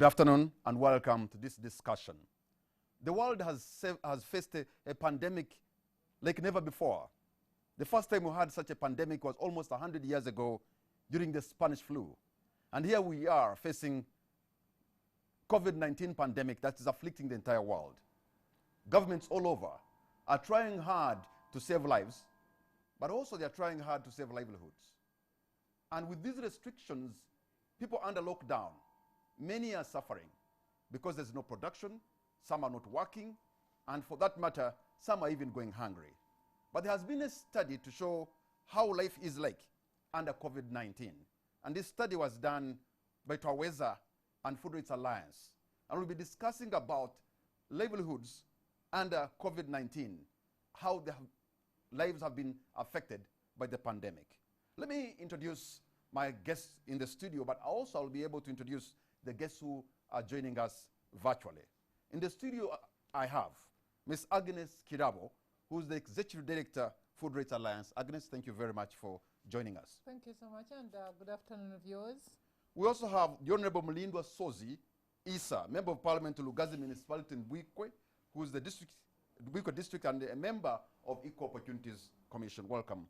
Good afternoon and welcome to this discussion. The world has faced a pandemic like never before. The first time we had such a pandemic was almost 100 years ago during the Spanish flu. And here we are facing COVID-19 pandemic that is afflicting the entire world. Governments all over are trying hard to save lives, but also they are trying hard to save livelihoods. And with these restrictions, people under lockdown, many are suffering because there's no production, some are not working, and for that matter, some are even going hungry. But there has been a study to show how life is like under COVID-19. And this study was done by Twaweza and Food Rights Alliance. And we'll be discussing about livelihoods under COVID-19, how their lives have been affected by the pandemic. Let me introduce my guests in the studio, but also I'll be able to introduce the guests who are joining us virtually. In the studio, I have Ms. Agnes Kirabo, who's the Executive Director, Food Rights Alliance. Agnes, thank you very much for joining us. Thank you so much, and good afternoon, viewers. We also have the Honorable Mulindwa Sozi Isa, Member of Parliament to Lugazi Municipality in Bwikwe, who's the Bwikwe District and a member of Equal Opportunities Commission. Welcome.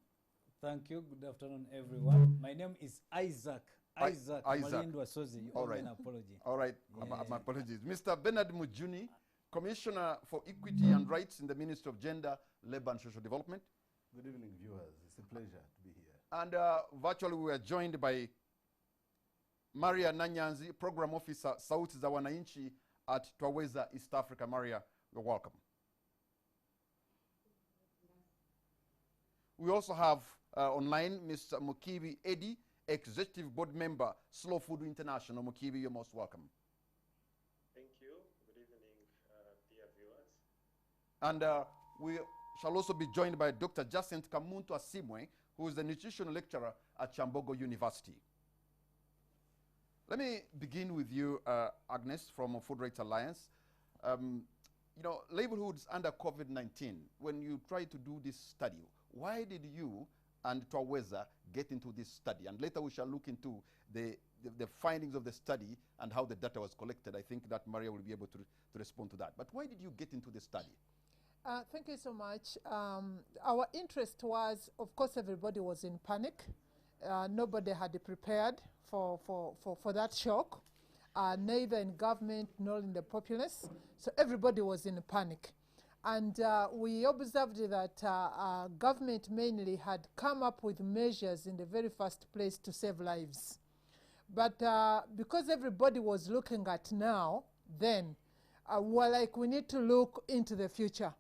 Thank you. Good afternoon, everyone. My name is Isaac. Isaac. Mulindwa Sozi. You owe me an apology. All right. Yeah. My apologies. Mr. Bernard Mujuni, Commissioner for Equity and Rights in the Ministry of Gender, Labour and Social Development. Good evening, viewers. It's a pleasure to be here. And virtually we are joined by Maria Nanyanzi, Program Officer, Sauti za Wananchi at Twaweza East Africa. Maria, you're welcome. We also have online Mr. Mukibi Eddie, Executive Board Member, Slow Food International. Mukibi, you're most welcome. Thank you. Good evening, dear viewers. And we shall also be joined by Dr. Jacinth Kamuntu Asimwe, who is the nutrition lecturer at Chambogo University. Let me begin with you, Agnes, from Food Rights Alliance. You know, livelihoods under COVID-19, when you try to do this study, why did you and Twaweza get into this study? And later we shall look into the findings of the study and how the data was collected. I think that Maria will be able to respond to that. But why did you get into the study? Thank you so much. Our interest was, of course, everybody was in panic. Nobody had prepared for that shock, neither in government nor in the populace. So everybody was in panic. And we observed that government mainly had come up with measures in the very first place to save lives. But because everybody was looking at now, then, we're like, we need to look into the future.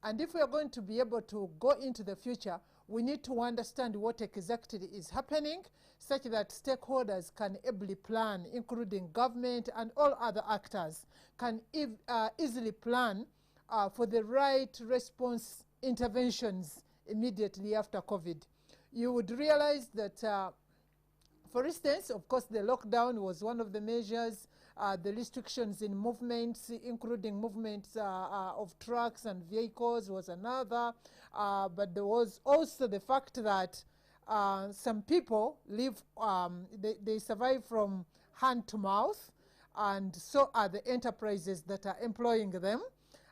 And if we are going to be able to go into the future, we need to understand what exactly is happening, such that stakeholders can ably plan, including government and all other actors, can easily plan for the right response interventions immediately after COVID. You would realize that, for instance, of course, the lockdown was one of the measures, the restrictions in movements, including movements of trucks and vehicles was another, but there was also the fact that some people live, they survive from hand to mouth, and so are the enterprises that are employing them.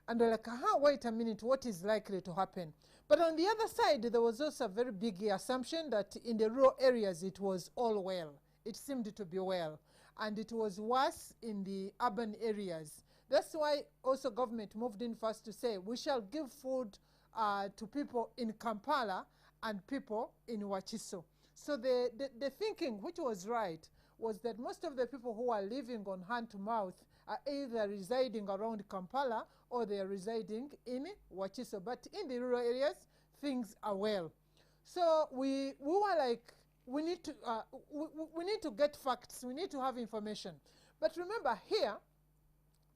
And they're like, wait a minute, what is likely to happen? But on the other side, there was also a very big assumption that in the rural areas, it was all well. It seemed to be well. And it was worse in the urban areas. That's why also government moved in first to say, we shall give food to people in Kampala and people in Wachiso. So the thinking, which was right, was that most of the people who are living on hand to mouth are either residing around Kampala or they are residing in Wachiso. But in the rural areas, things are well. So we were like, we need to get facts. We need to have information. But remember here,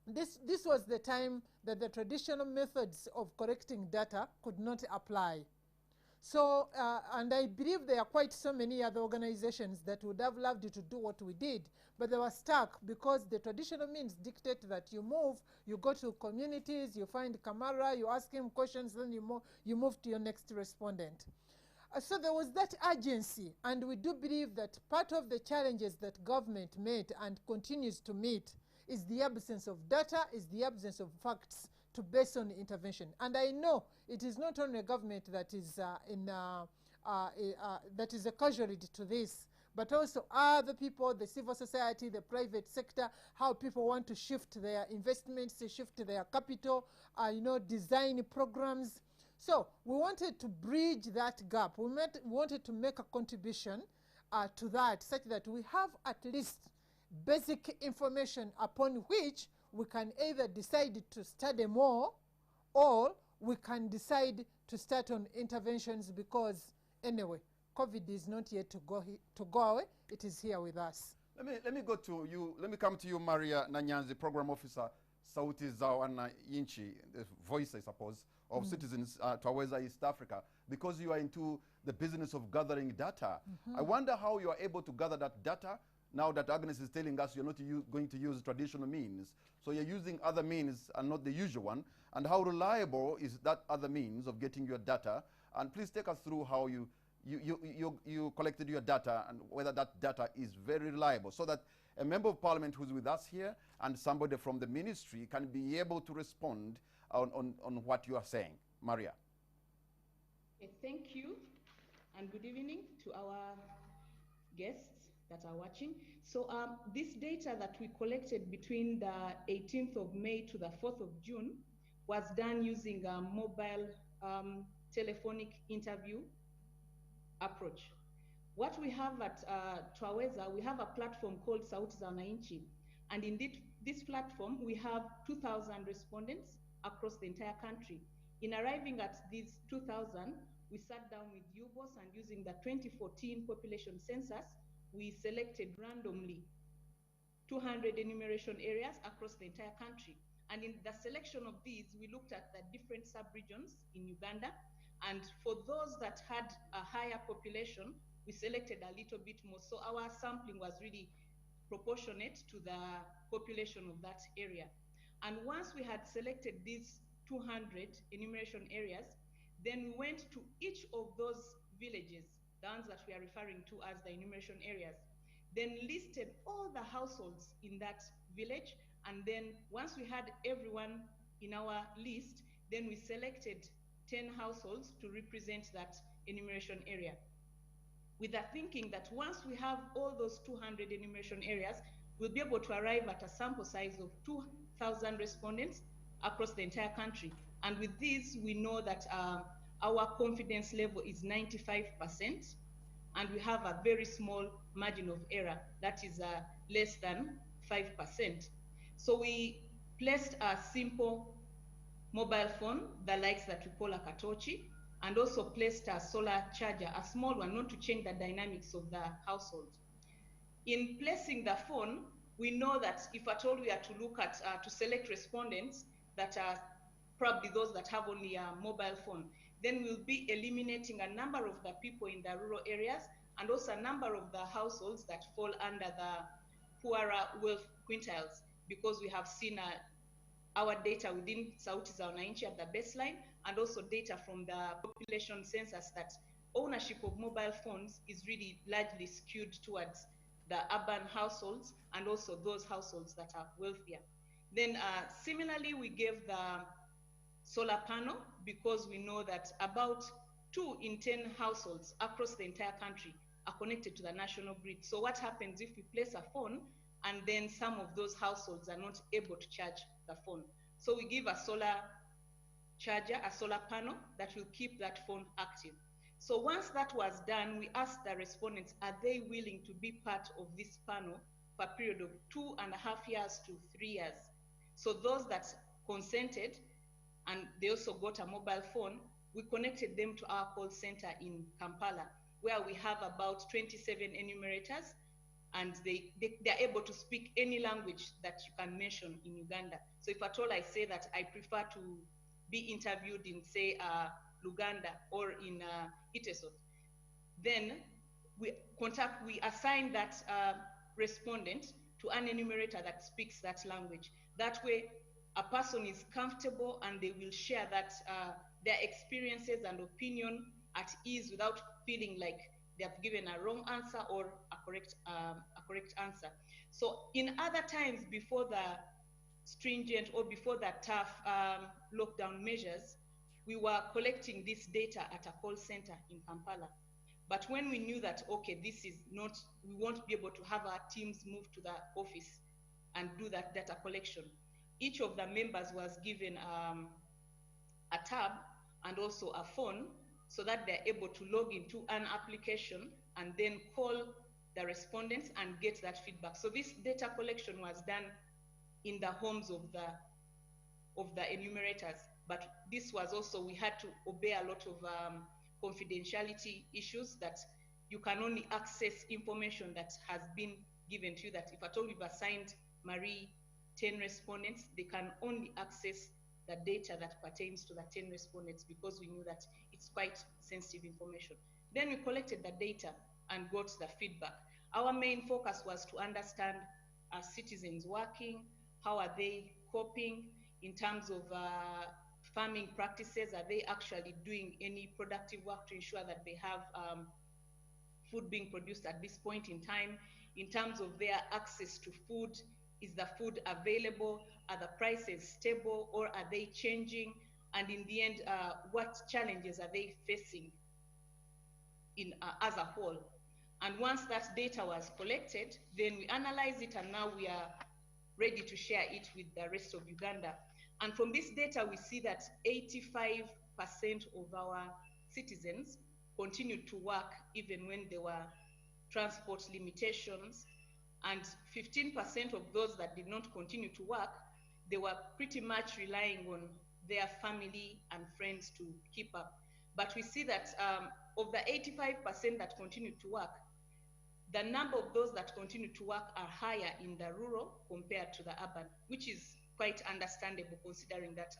this was the time that the traditional methods of collecting data could not apply. So, and I believe there are quite so many other organizations that would have loved to do what we did, but they were stuck because the traditional means dictate that you move, you go to communities, you find Kamara, you ask him questions, then you move to your next respondent. So there was that urgency, and we do believe that part of the challenges that government met and continues to meet is the absence of data, is the absence of facts to base on intervention. And I know it is not only a government that is that is a casualty to this, but also other people, the civil society, the private sector, how people want to shift their investments, to shift their capital, design programs. So we wanted to bridge that gap. We wanted to make a contribution to that, such that we have at least basic information upon which we can either decide to study more, or we can decide to start on interventions, because anyway, COVID is not yet to go away. It is here with us. Let me go to you. Let me come to you, Maria Nanyanzi, Program Officer, Sauti za Wananchi, the voice, I suppose, of citizens Twaweza East Africa, because you are into the business of gathering data. I wonder how you are able to gather that data now that Agnes is telling us you're not going to use traditional means. So you're using other means and not the usual one. And how reliable is that other means of getting your data? And please take us through how you collected your data and whether that data is very reliable, so that a member of parliament who's with us here and somebody from the ministry can be able to respond on what you are saying. Maria. Okay, thank you, and good evening to our guests that are watching. So this data that we collected between the 18th of May to the 4th of June was done using a mobile telephonic interview approach. What we have at Twaweza, we have a platform called Sauti za Wananchi, and in this platform we have 2,000 respondents across the entire country. In arriving at these 2,000, we sat down with UBOS, and using the 2014 population census, we selected randomly 200 enumeration areas across the entire country. And in the selection of these, we looked at the different sub-regions in Uganda. And for those that had a higher population, we selected a little bit more. So our sampling was really proportionate to the population of that area. And once we had selected these 200 enumeration areas, then we went to each of those villages, the ones that we are referring to as the enumeration areas, then listed all the households in that village. And then once we had everyone in our list, then we selected 10 households to represent that enumeration area, with the thinking that once we have all those 200 enumeration areas, we'll be able to arrive at a sample size of 2,000 respondents across the entire country. And with this, we know that our confidence level is 95%, and we have a very small margin of error, that is less than 5%. So we placed a simple mobile phone, the likes that we call a katochi, and also placed a solar charger, a small one, not to change the dynamics of the household. In placing the phone, we know that if at all we are to look at, to select respondents that are probably those that have only a mobile phone, then we'll be eliminating a number of the people in the rural areas, and also a number of the households that fall under the poorer wealth quintiles, because we have seen our data within Sauti za Wananchi at the baseline, and also data from the population census that ownership of mobile phones is really largely skewed towards the urban households, and also those households that are wealthier. Then similarly, we gave the solar panel, because we know that about 2 in 10 households across the entire country are connected to the national grid. So what happens if we place a phone and then some of those households are not able to charge the phone? So we give a solar charger, a solar panel that will keep that phone active. So once that was done, we asked the respondents, are they willing to be part of this panel for a period of 2.5 years to 3 years? So those that consented, and they also got a mobile phone, we connected them to our call center in Kampala, where we have about 27 enumerators, and they're able to speak any language that you can mention in Uganda. So if at all I say that I prefer to be interviewed in, say, Luganda or in Iteso, then we assign that respondent to an enumerator that speaks that language. That way, a person is comfortable, and they will share that their experiences and opinion at ease, without feeling like they have given a wrong answer or a correct answer. So in other times before the stringent or before the tough lockdown measures, we were collecting this data at a call center in Kampala. But when we knew that, okay, this is not, we won't be able to have our teams move to the office and do that data collection, each of the members was given a tab and also a phone so that they're able to log into an application and then call the respondents and get that feedback. So this data collection was done in the homes of the enumerators, but this was also, we had to obey a lot of confidentiality issues, that you can only access information that has been given to you, that if at all you've assigned Marie 10 respondents, they can only access the data that pertains to the 10 respondents, because we knew that it's quite sensitive information. Then we collected the data and got the feedback. Our main focus was to understand are citizens working, how are they coping in terms of farming practices, are they actually doing any productive work to ensure that they have food being produced at this point in time, in terms of their access to food, is the food available, are the prices stable or are they changing, and in the end, what challenges are they facing in as a whole. And once that data was collected, then we analyze it, and now we are ready to share it with the rest of Uganda. And from this data, we see that 85% of our citizens continued to work even when there were transport limitations, and 15% of those that did not continue to work, they were pretty much relying on their family and friends to keep up. But we see that of the 85% that continued to work, the number of those that continue to work are higher in the rural compared to the urban, which is quite understandable considering that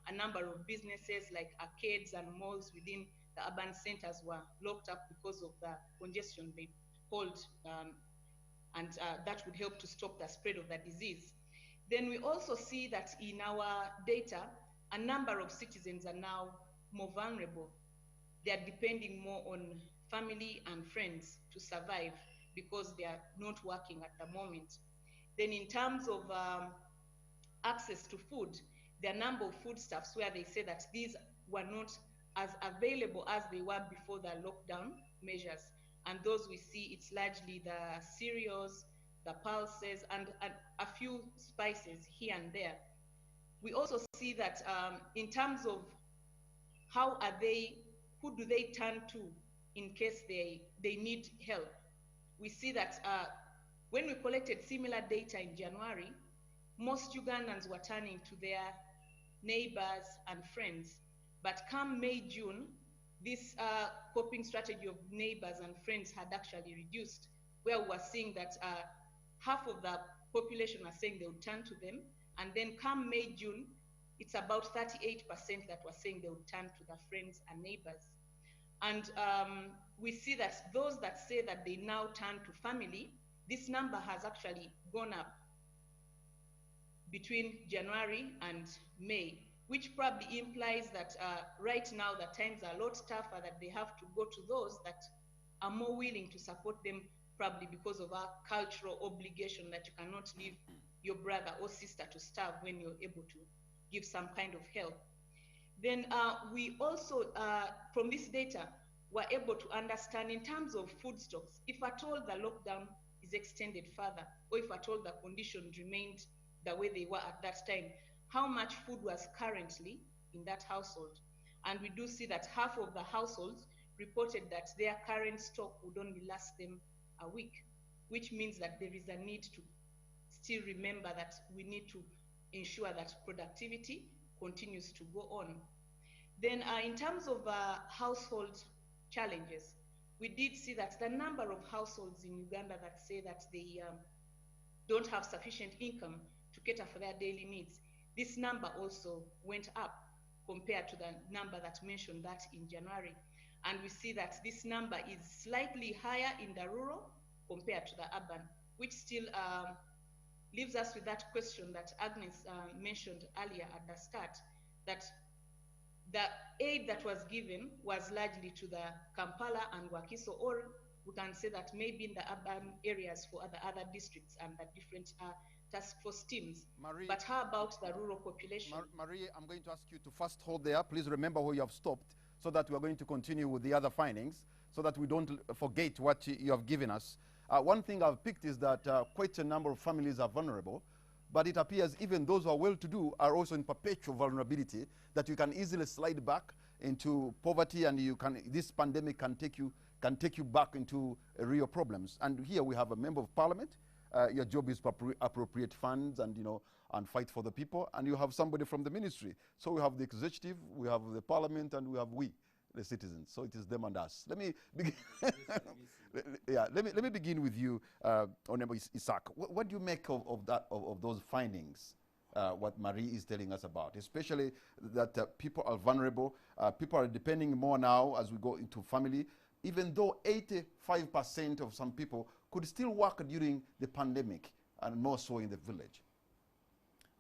a number of businesses like arcades and malls within the urban centers were locked up because of the congestion they hold, and that would help to stop the spread of the disease. Then we also see that in our data, a number of citizens are now more vulnerable. They are depending more on family and friends to survive because they are not working at the moment. Then in terms of access to food, there are a number of foodstuffs where they say that these were not as available as they were before the lockdown measures. And those we see, it's largely the cereals, the pulses, and a few spices here and there. We also see that in terms of how are they, who do they turn to in case they need help? We see that when we collected similar data in January, most Ugandans were turning to their neighbors and friends. But come May, June, this coping strategy of neighbors and friends had actually reduced, where we were seeing that half of the population were saying they would turn to them. And then come May, June, it's about 38% that were saying they would turn to their friends and neighbors. And we see that those that say that they now turn to family, this number has actually gone up between January and May, which probably implies that right now the times are a lot tougher, that they have to go to those that are more willing to support them, probably because of our cultural obligation that you cannot leave your brother or sister to starve when you're able to give some kind of help. Then we also, from this data, were able to understand in terms of food stocks, if at all the lockdown is extended further, or if at all the conditions remained the way they were at that time, how much food was currently in that household. And we do see that half of the households reported that their current stock would only last them a week, which means that there is a need to still remember that we need to ensure that productivity continues to go on. Then in terms of household challenges, we did see that the number of households in Uganda that say that they don't have sufficient income to cater for their daily needs, this number also went up compared to the number that mentioned that in January. And we see that this number is slightly higher in the rural compared to the urban, which still leaves us with that question that Agnes mentioned earlier at the start, that the aid that was given was largely to the Kampala and Wakiso, or we can say that maybe in the urban areas for other districts and the different task force teams. Marie, but how about the rural population? Marie, I'm going to ask you to first hold there. Please remember where you have stopped so that we are going to continue with the other findings so that we don't forget what you have given us. One thing I've picked is that quite a number of families are vulnerable, but it appears even those who are well-to-do are also in perpetual vulnerability, that you can easily slide back into poverty, and this pandemic can take you back into real problems. And here we have a member of parliament. Your job is to appropriate funds and and fight for the people. And you have somebody from the ministry. So we have the executive, we have the parliament, and we have the citizens. So it is them and us. Let me begin. Let me begin with you, Honorable Isaac. What do you make of those findings? What Marie is telling us about, especially that people are vulnerable, people are depending more now as we go into family, even though 85% of some people could still work during the pandemic, and more so in the village.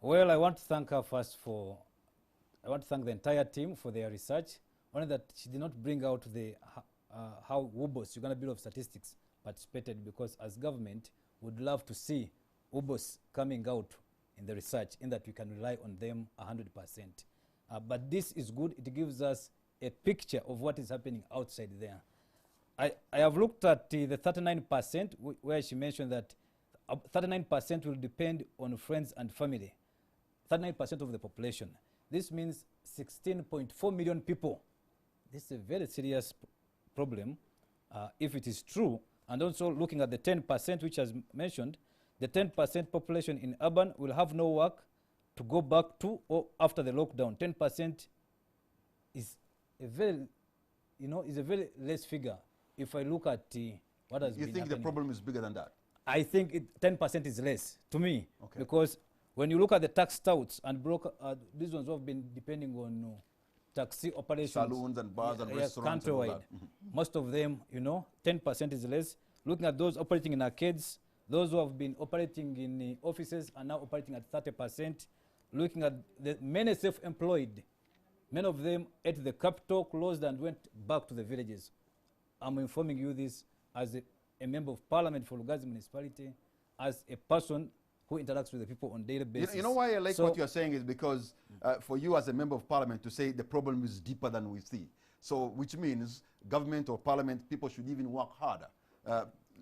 Well, I want to thank her first I want to thank the entire team for their research. Only that she did not bring out how UBOS, Uganda Bureau of Statistics, participated, because as government would love to see UBOS coming out in the research, in that we can rely on them 100%. But this is good. It gives us a picture of what is happening outside there. I have looked at the 39%, where she mentioned that 39% will depend on friends and family. 39% of the population. This means 16.4 million people. This is a very serious problem, if it is true. And also looking at the 10%, which has mentioned, the 10% population in urban will have no work to go back to or after the lockdown. 10% is a very, is a very less figure. If I look at what has been happening. You think the problem is bigger than that? I think 10% is less to me. Okay. Because when you look at the tax touts and broker, these ones who have been depending on taxi operations. Saloons and bars and restaurants and all that. Most of them, 10% is less. Looking at those operating in arcades, those who have been operating in offices are now operating at 30%. Looking at the many self-employed, many of them at the capital closed and went back to the villages. I'm informing you this as a member of parliament for Lugazi municipality, as a person who interacts with the people on a daily basis. You know why I like what you're saying is because for you as a member of parliament to say the problem is deeper than we see. So which means government or parliament, people should even work harder.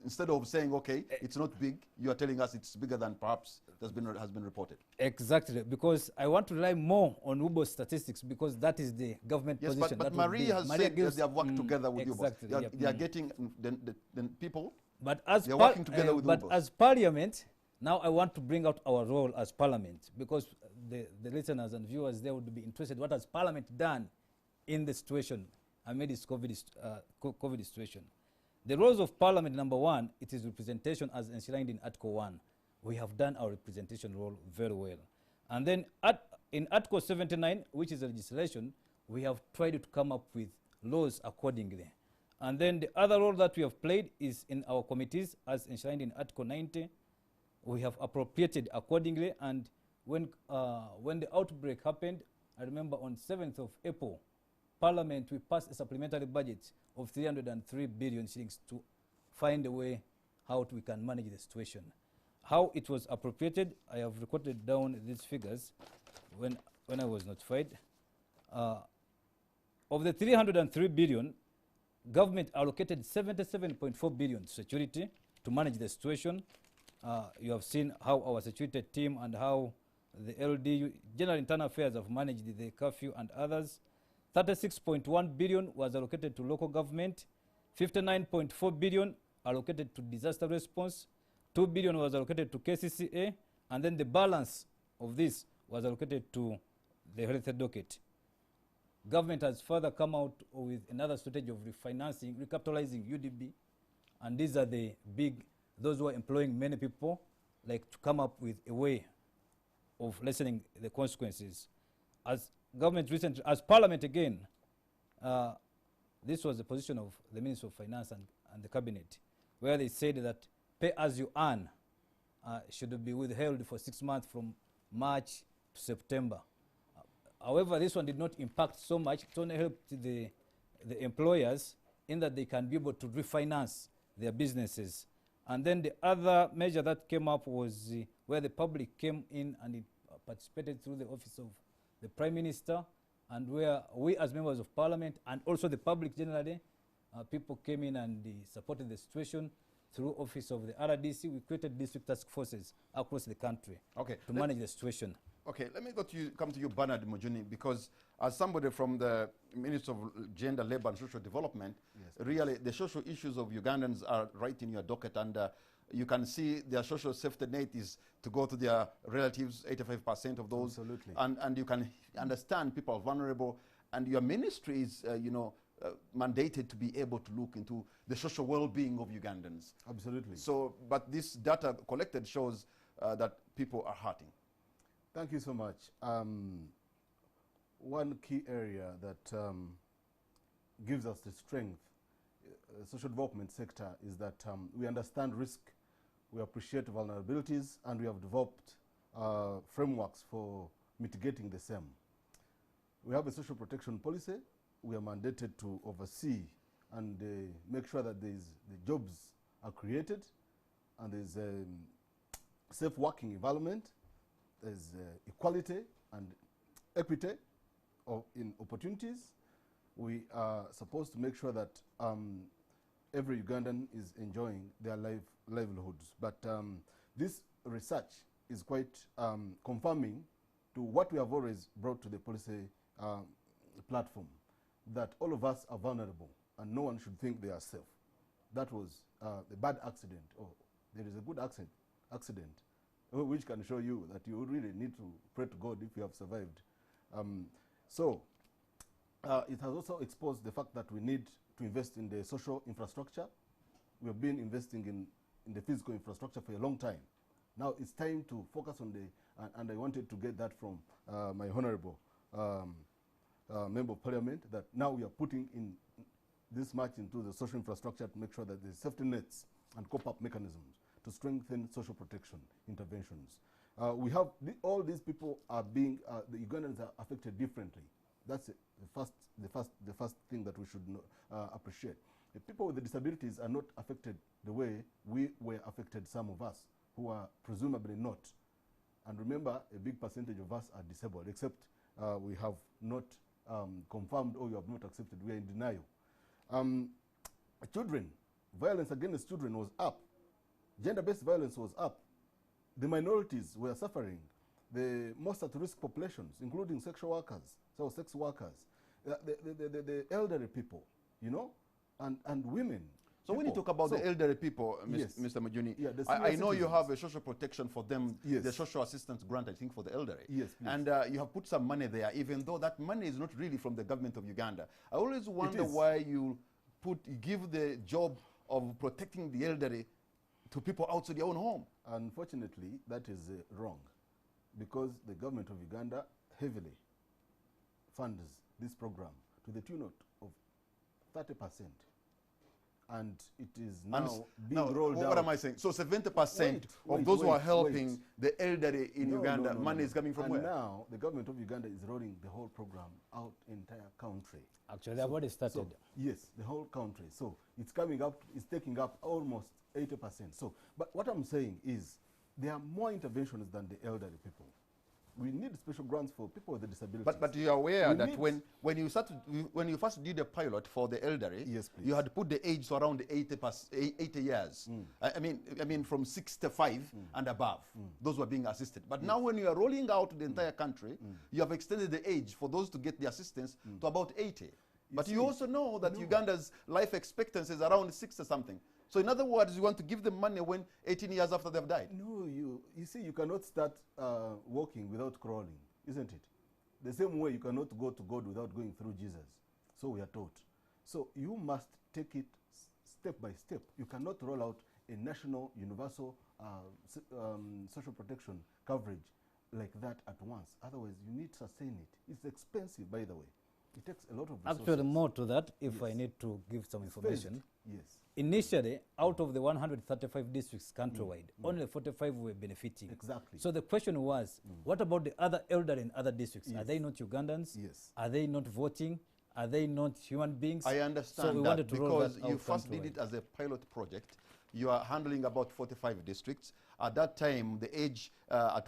Instead of saying, okay, it's not big, you are telling us it's bigger than perhaps has been reported. Exactly, because I want to rely more on UBOS statistics, because that is the government position. But Marie has said that they have worked together with exactly, UBOS. They are getting the people, but as they are working together with but UBOS. as parliament, now I want to bring out our role as parliament, because the listeners and viewers there would be interested. What has parliament done in the situation amid this COVID situation? The roles of parliament, number one, it is representation as enshrined in Article 1. We have done our representation role very well. And then in Article 79, which is a legislation, we have tried to come up with laws accordingly. And then the other role that we have played is in our committees, as enshrined in Article 90. We have appropriated accordingly. And when the outbreak happened, I remember on 7th of April, Parliament, we passed a supplementary budget of 303 billion shillings to find a way how we can manage the situation. How it was appropriated, I have recorded down these figures when I was notified. Of the 303 billion, government allocated 77.4 billion to security to manage the situation. You have seen how our security team and how the LDU, General Internal Affairs, have managed the curfew and others. 36.1 billion was allocated to local government, 59.4 billion allocated to disaster response, 2 billion was allocated to KCCA, and then the balance of this was allocated to the health docket. Government has further come out with another strategy of refinancing, recapitalizing UDB, and these are the those who are employing many people, like to come up with a way of lessening the consequences. As government recently, as parliament again, this was the position of the Minister of Finance and the cabinet, where they said that pay as you earn should be withheld for 6 months from March to September. However, this one did not impact so much. It only helped the employers in that they can be able to refinance their businesses. And then the other measure that came up was where the public came in and it participated through the office of the Prime Minister, and where we as members of Parliament and also the public generally, people came in and supported the situation through office of the RDC. We created district task forces across the country to manage the situation. Okay, let me come to you, Bernard Mujuni, because as somebody from the Ministry of Gender, Labour and Social Development, really the social issues of Ugandans are right in your docket, and you can see their social safety net is to go to their relatives, 85% of those. Absolutely. And you can understand people are vulnerable, and your ministry is, mandated to be able to look into the social well-being of Ugandans. Absolutely. So, but this data collected shows that people are hurting. Thank you so much. One key area that gives us the strength, social development sector, is that we understand risk, we appreciate vulnerabilities, and we have developed frameworks for mitigating the same. We have a social protection policy. We are mandated to oversee and make sure that the jobs are created and there's a safe working environment, there's equality and equity in opportunities. We are supposed to make sure that every Ugandan is enjoying their livelihoods. But this research is quite confirming to what we have always brought to the policy platform, that all of us are vulnerable and no one should think they are safe. That was a bad accident, or there is a good accident, which can show you that you really need to pray to God if you have survived. It has also exposed the fact that we need to invest in the social infrastructure. We have been investing in the physical infrastructure for a long time. Now it's time to focus on and I wanted to get that from my honorable Member of Parliament, that now we are putting in this much into the social infrastructure to make sure that there are safety nets and cope-up mechanisms to strengthen social protection interventions. We have all these people are being, the Ugandans are affected differently. That's the first thing that we should appreciate. The people with the disabilities are not affected the way we were affected, some of us, who are presumably not. And remember, a big percentage of us are disabled, except we have not confirmed or you have not accepted. We are in denial. Children, violence against children was up. Gender-based violence was up. The minorities were suffering. The most at-risk populations, including sexual workers, so sex workers, the elderly people, and women. So when you talk about the elderly people, Mr. Mujuni, I know you have a social protection for them, the social assistance grant, I think, for the elderly. Yes, please. And you have put some money there, even though that money is not really from the government of Uganda. I always wonder why you give the job of protecting the elderly to people outside their own home. Unfortunately, that is wrong, because the government of Uganda heavily funds this program to the tune of 30%. And it is now being rolled out. What am I saying? So 70% of those who are helping the elderly in Uganda, money is coming from where? And now the government of Uganda is rolling the whole program out entire country. Actually, they've already started. Yes, the whole country. So it's coming up, it's taking up almost 80%. So, but what I'm saying is there are more interventions than the elderly people. We need special grants for people with disabilities. But you are aware that when you first did a pilot for the elderly, you had put the age to around 80 years. I mean from 65 and above. Those were being assisted. But now when you are rolling out the entire country, you have extended the age for those to get the assistance to about 80. But you also know that Uganda's life expectancy is around 60 something. So in other words, you want to give them money when 18 years after they've died? No, you see, you cannot start walking without crawling, isn't it? The same way you cannot go to God without going through Jesus. So we are taught. So you must take it step by step. You cannot roll out a national, universal social protection coverage like that at once. Otherwise, you need to sustain it. It's expensive, by the way. It takes a lot of resources. Actually, more to that, if Yes. I need to give some It's information. phased. Yes, Initially, out of the 135 districts countrywide, only 45 were benefiting. exactly. So the question was, what about the other elderly in other districts? Are Yes. they not Ugandans? Yes. Are they not voting? Are they not human beings? I understand so we that wanted to roll because that you out first did countrywide. it as a pilot project. You are handling about 45 districts. At that time, the age at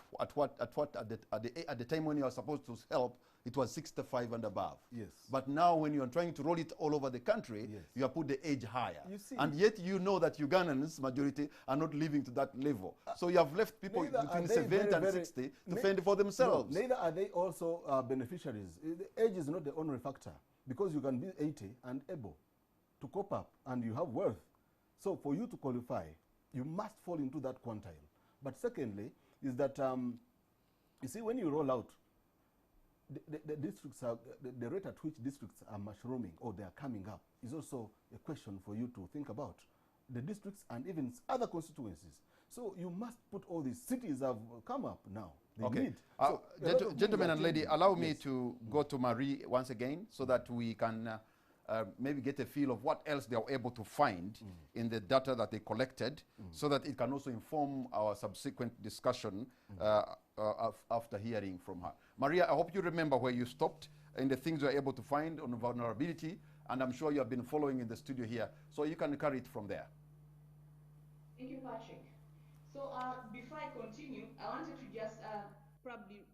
the time when you are supposed to help, it was 65 and above. Yes. But now, when you are trying to roll it all over the country, Yes. you have put the age higher. You see- And yet, you know that Ugandans majority are not living to that level. So you have left people Neither are between they 70 and very- 60 to Ne- fend for themselves. No, neither are they also beneficiaries. The age is not the only factor, because you can be 80 and able to cope up and you have wealth. So for you to qualify, you must fall into that quantile. But secondly, is that, you see, when you roll out, the districts are, the rate at which districts are mushrooming or they are coming up is also a question for you to think about. The districts and even other constituencies. So you must put all these cities have come up now. They Okay. need. So a lot of things Gentlemen are and lady, changing. allow me Yes. to go to Marie once again so that we can maybe get a feel of what else they are able to find in the data that they collected so that it can also inform our subsequent discussion after hearing from her. Maria, I hope you remember where you stopped in the things you are able to find on vulnerability, and I'm sure you have been following in the studio here, so you can carry it from there. Thank you, Patrick. So before I continue, I wanted to just probably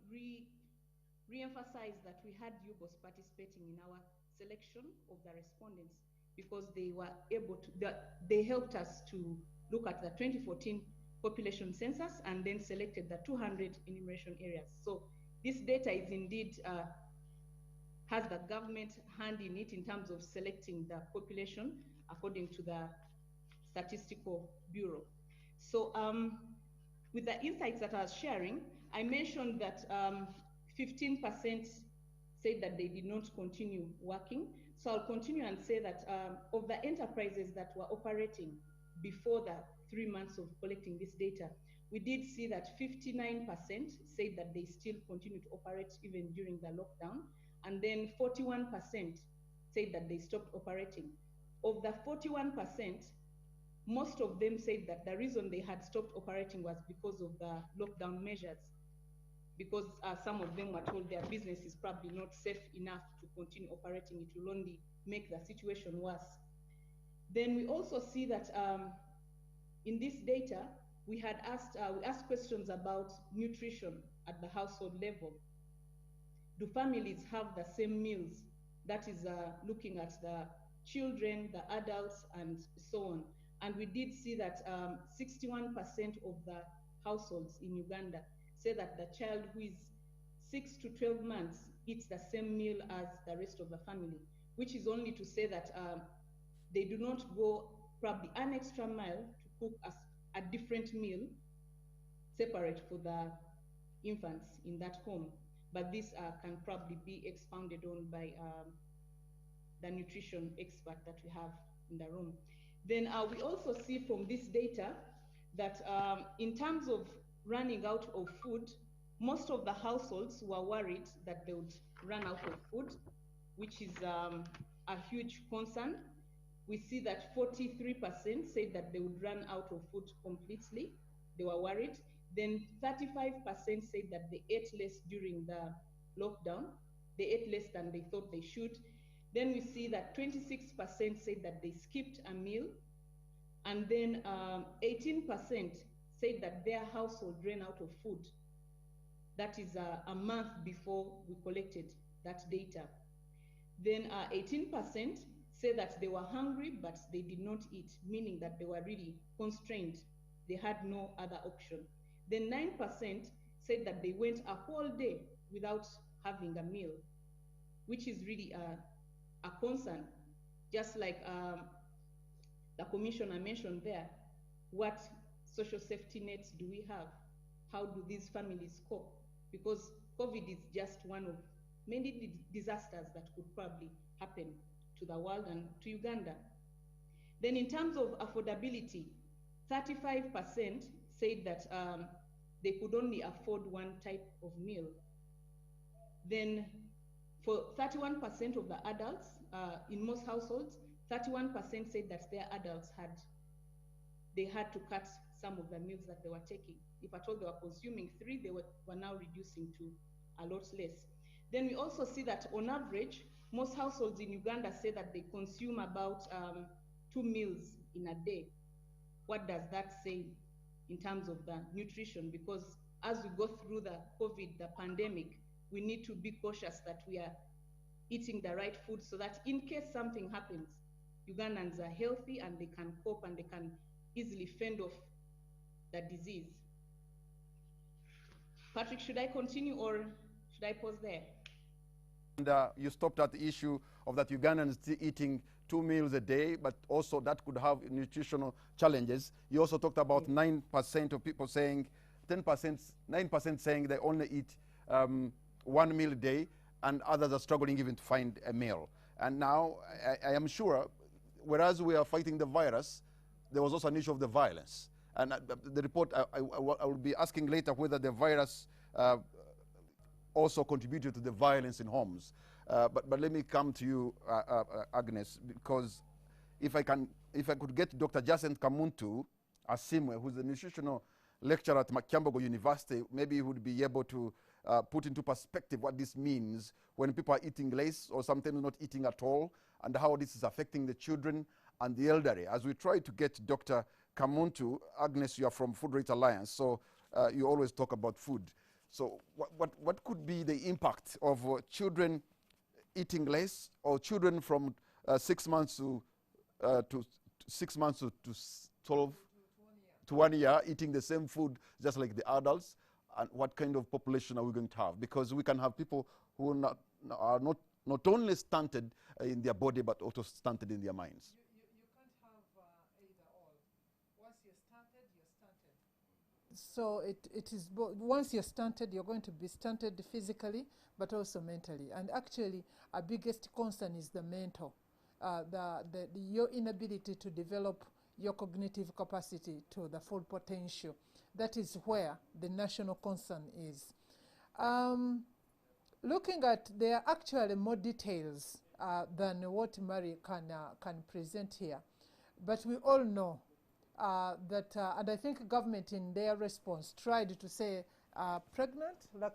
re-emphasize that we had UBOS participating in our selection of the respondents because they were able to, they helped us to look at the 2014 population census and then selected the 200 enumeration areas. So this data is indeed, has the government hand in it in terms of selecting the population according to the Statistical Bureau. So with the insights that I was sharing, I mentioned that 15% said that they did not continue working. So I'll continue and say that of the enterprises that were operating before the 3 months of collecting this data, we did see that 59% said that they still continue to operate even during the lockdown. And then 41% said that they stopped operating. Of the 41%, most of them said that the reason they had stopped operating was because of the lockdown measures, because some of them were told their business is probably not safe enough to continue operating. It will only make the situation worse. Then we also see that in this data, we asked questions about nutrition at the household level. Do families have the same meals? That is looking at the children, the adults, and so on. And we did see that 61% of the households in Uganda say that the child who is 6 to 12 months eats the same meal as the rest of the family, which is only to say that they do not go probably an extra mile to cook a different meal separate for the infants in that home. But this can probably be expounded on by the nutrition expert that we have in the room. Then we also see from this data that in terms of running out of food, most of the households were worried that they would run out of food, which is a huge concern. We see that 43% said that they would run out of food completely. They were worried. Then 35% said that they ate less during the lockdown. They ate less than they thought they should. Then we see that 26% said that they skipped a meal. And then 18% said that their household ran out of food. That is a month before we collected that data. Then 18% said that they were hungry, but they did not eat, meaning that they were really constrained. They had no other option. Then 9% said that they went a whole day without having a meal, which is really a concern. Just like the commissioner mentioned there, what social safety nets do we have? How do these families cope? Because COVID is just one of many disasters that could probably happen to the world and to Uganda. Then in terms of affordability, 35% said that they could only afford one type of meal. Then For 31% of the adults in most households, 31% said that their adults they had to cut some of the meals that they were taking. If at all they were consuming 3, they were now reducing to a lot less. Then we also see that on average, most households in Uganda say that they consume about 2 meals in a day. What does that say in terms of the nutrition? Because as we go through the COVID, the pandemic, we need to be cautious that we are eating the right food so that in case something happens, Ugandans are healthy and they can cope and they can easily fend off the disease. Patrick, should I continue or should I pause there? And you stopped at the issue of that Ugandans eating 2 meals a day, but also that could have nutritional challenges. You also talked about 9% of people saying, 9% saying they only eat 1 meal a day, and others are struggling even to find a meal. And now I am sure, whereas we are fighting the virus, there was also an issue of the violence. And the report, I will be asking later whether the virus also contributed to the violence in homes. But let me come to you, Agnes, because if I could get Dr. Jacinth Kamuntu Asimwe, who's a nutritional lecturer at Makyambogo University, maybe he would be able to put into perspective what this means when people are eating less or sometimes not eating at all, and how this is affecting the children and the elderly. As we try to get Dr. Kamuntu, Agnes, you are from Food Rate Alliance, so you always talk about food. So what could be the impact of children eating less, or children from 6 months to 6 months to 12 to 1 year eating the same food just like the adults? And what kind of population are we going to have? Because we can have people who are not only stunted in their body but also stunted in their minds. You can't have either or. Once you're stunted, you're stunted. So it is once you're stunted, you're going to be stunted physically but also mentally. And actually, our biggest concern is the mental, your inability to develop your cognitive capacity to the full potential. That is where the national concern is. Looking at, there are actually more details than what Mary can present here. But we all know that, and I think government in their response tried to say pregnant, not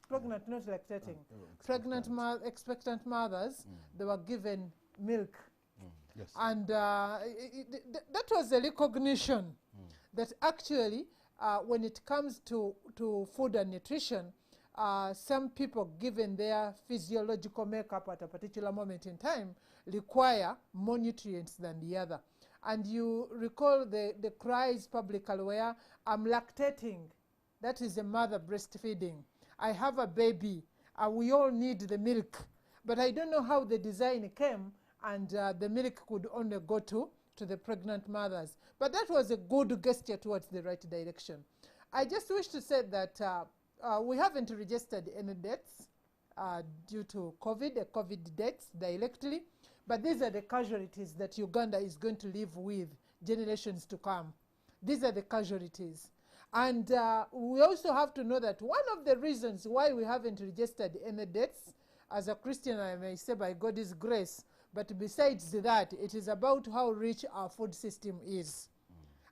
lactating, pregnant expectant mothers, they were given milk. Yes. And that was a recognition that actually when it comes to food and nutrition, some people, given their physiological makeup at a particular moment in time, require more nutrients than the other. And you recall the cries publicly where, I'm lactating. That is a mother breastfeeding. I have a baby. We all need the milk. But I don't know how the design came, and the milk could only go to the pregnant mothers. But that was a good gesture towards the right direction. I just wish to say that we haven't registered any deaths due to COVID deaths directly, but these are the casualties that Uganda is going to live with generations to come. These are the casualties. And we also have to know that one of the reasons why we haven't registered any deaths, as a Christian I may say by God's grace, but besides that, it is about how rich our food system is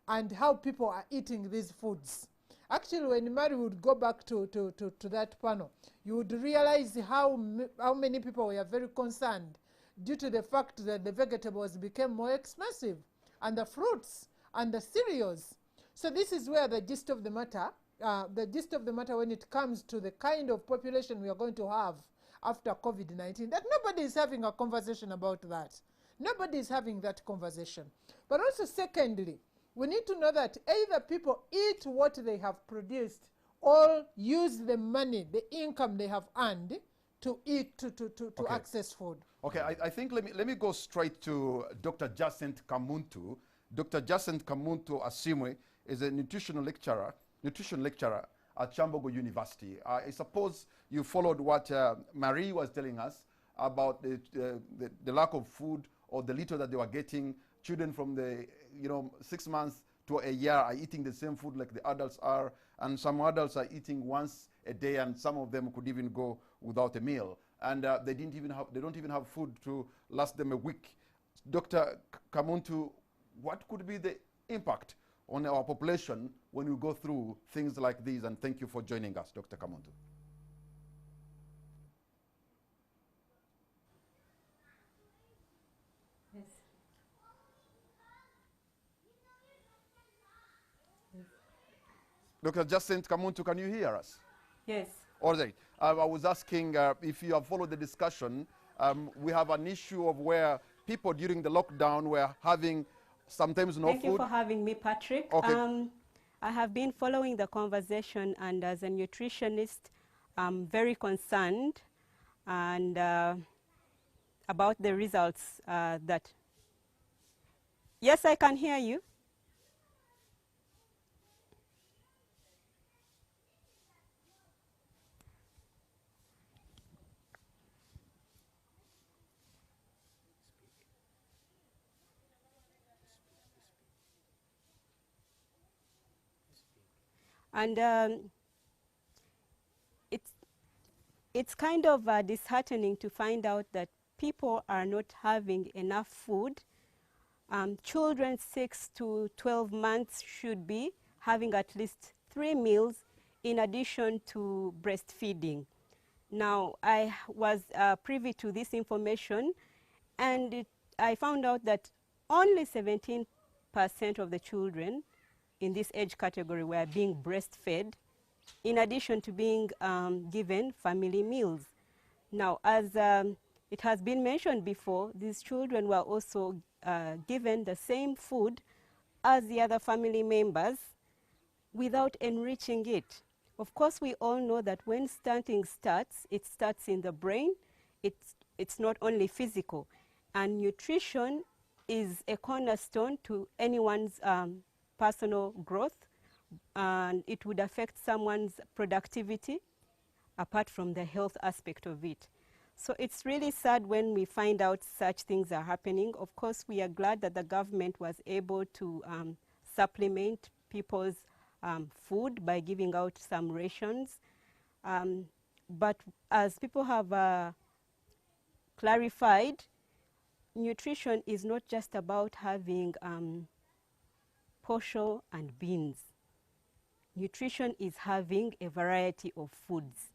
and how people are eating these foods. Actually, when Mary would go back to that panel, you would realize how many people were very concerned due to the fact that the vegetables became more expensive, and the fruits and the cereals. So this is where the gist of the matter when it comes to the kind of population we are going to have after COVID-19, that nobody is having a conversation about that. Nobody is having that conversation. But also secondly, we need to know that either people eat what they have produced or use the money, the income they have earned to eat, to access food. Okay, I think let me go straight to Dr. Jacinth Kamuntu. Dr. Jacinth Kamuntu Asimwe is a nutrition lecturer at Chambogo University. I suppose you followed what Marie was telling us about the lack of food, or the little that they were getting. Children from the 6 months to a year are eating the same food like the adults are, and some adults are eating once a day, and some of them could even go without a meal. and they don't even have food to last them a week. Dr. Kamuntu, what could be the impact on our population when we go through things like these? And thank you for joining us, Dr. Kamuntu. Yes. Dr. Jacinth Kamuntu, can you hear us? Yes. All right. I was asking if you have followed the discussion. We have an issue of where people during the lockdown were having sometimes no Thank food. you for having me, Patrick. Okay. I have been following the conversation, and as a nutritionist, I'm very concerned and about the results that. Yes, I can hear you. And it's kind of disheartening to find out that people are not having enough food. Children 6 to 12 months should be having at least 3 meals in addition to breastfeeding. Now, I was privy to this information, and I found out that only 17% of the children in this age category were being breastfed, in addition to being given family meals. Now, as it has been mentioned before, these children were also given the same food as the other family members without enriching it. Of course, we all know that when stunting starts, it starts in the brain. It's not only physical. And nutrition is a cornerstone to anyone's personal growth, and it would affect someone's productivity apart from the health aspect of it. So it's really sad when we find out such things are happening. Of course, we are glad that the government was able to supplement people's food by giving out some rations. But as people have clarified, nutrition is not just about having posho and beans. Nutrition is having a variety of foods.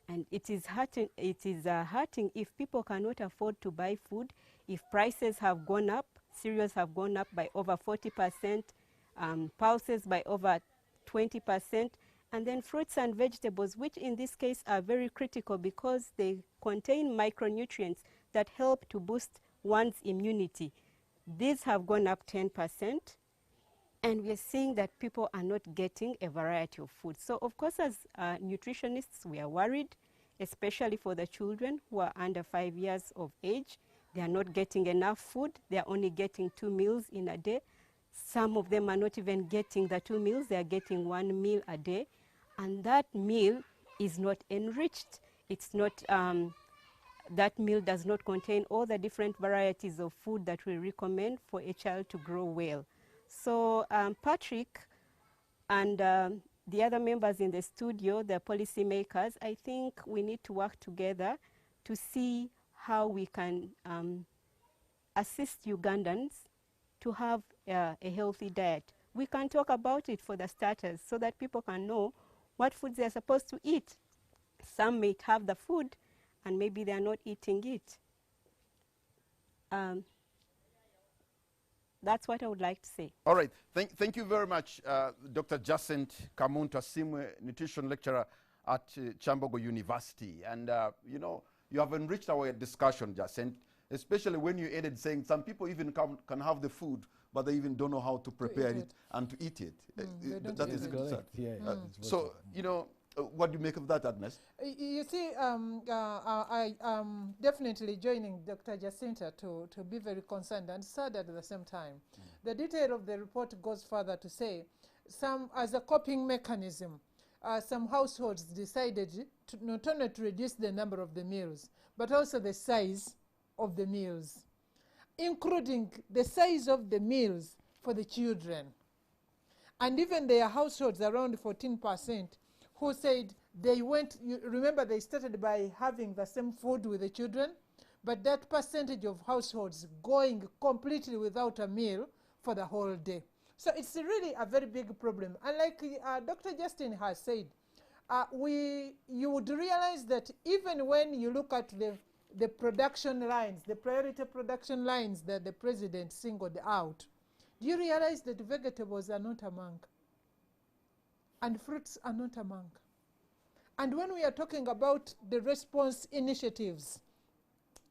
And it is hurting if people cannot afford to buy food, if prices have gone up, cereals have gone up by over 40%, pulses by over 20%, and then fruits and vegetables, which in this case are very critical because they contain micronutrients that help to boost one's immunity. These have gone up 10%. And we are seeing that people are not getting a variety of food. So, of course, as nutritionists, we are worried, especially for the children who are under 5 years of age. They are not getting enough food. They are only getting 2 meals in a day. Some of them are not even getting the 2 meals. They are getting 1 meal a day. And that meal is not enriched. It's not, that meal does not contain all the different varieties of food that we recommend for a child to grow well. So Patrick and the other members in the studio, the policymakers, I think we need to work together to see how we can assist Ugandans to have a healthy diet. We can talk about it for the starters so that people can know what foods they're supposed to eat. Some may have the food and maybe they're not eating it. That's what I would like to say. All right. Thank you very much, Dr. Jacinth Kamuntu, Asimwe, nutrition lecturer at Chambogo University. And, you know, you have enriched our discussion, Jacinth, especially when you ended saying some people even can have the food, but they even don't know how to prepare it and to eat it. That is correct. Yeah, so, you know, what do you make of that, Agnes? You see, I am definitely joining Dr. Jacinta to be very concerned and sad at the same time. The detail of the report goes further to say, as a coping mechanism, some households decided to not only to reduce the number of the meals, but also the size of the meals, including the size of the meals for the children. And even there are households, around 14%, who said They went, you remember they started by having the same food with the children, but that percentage of households going completely without a meal for the whole day. So it's really a very big problem. And like Dr. Justin has said, you would realize that even when you look at the production lines, the priority production lines that the president singled out, do you realize that vegetables are not among? And fruits are not among. And when we are talking about the response initiatives,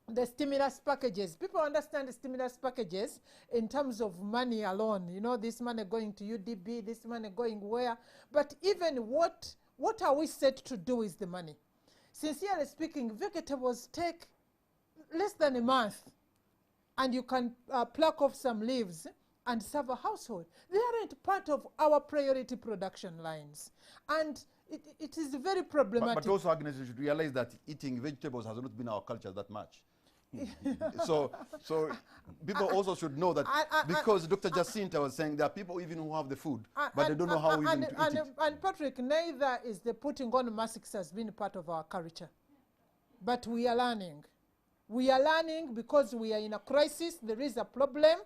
the stimulus packages, people understand the stimulus packages in terms of money alone. You know, this money going to UDB, this money going where. But even what are we set to do with the money? Sincerely speaking, vegetables take less than a month, and you can pluck off some leaves and serve a household. They aren't part of our priority production lines. And it is very problematic. But also organizations should realize that eating vegetables has not been our culture that much. so people also should know that, because Dr. Jacinta was saying there are people even who have the food, but they don't know how even to eat it. And Patrick, neither is the putting on masks has been part of our culture. But we are learning. We are learning because we are in a crisis. There is a problem.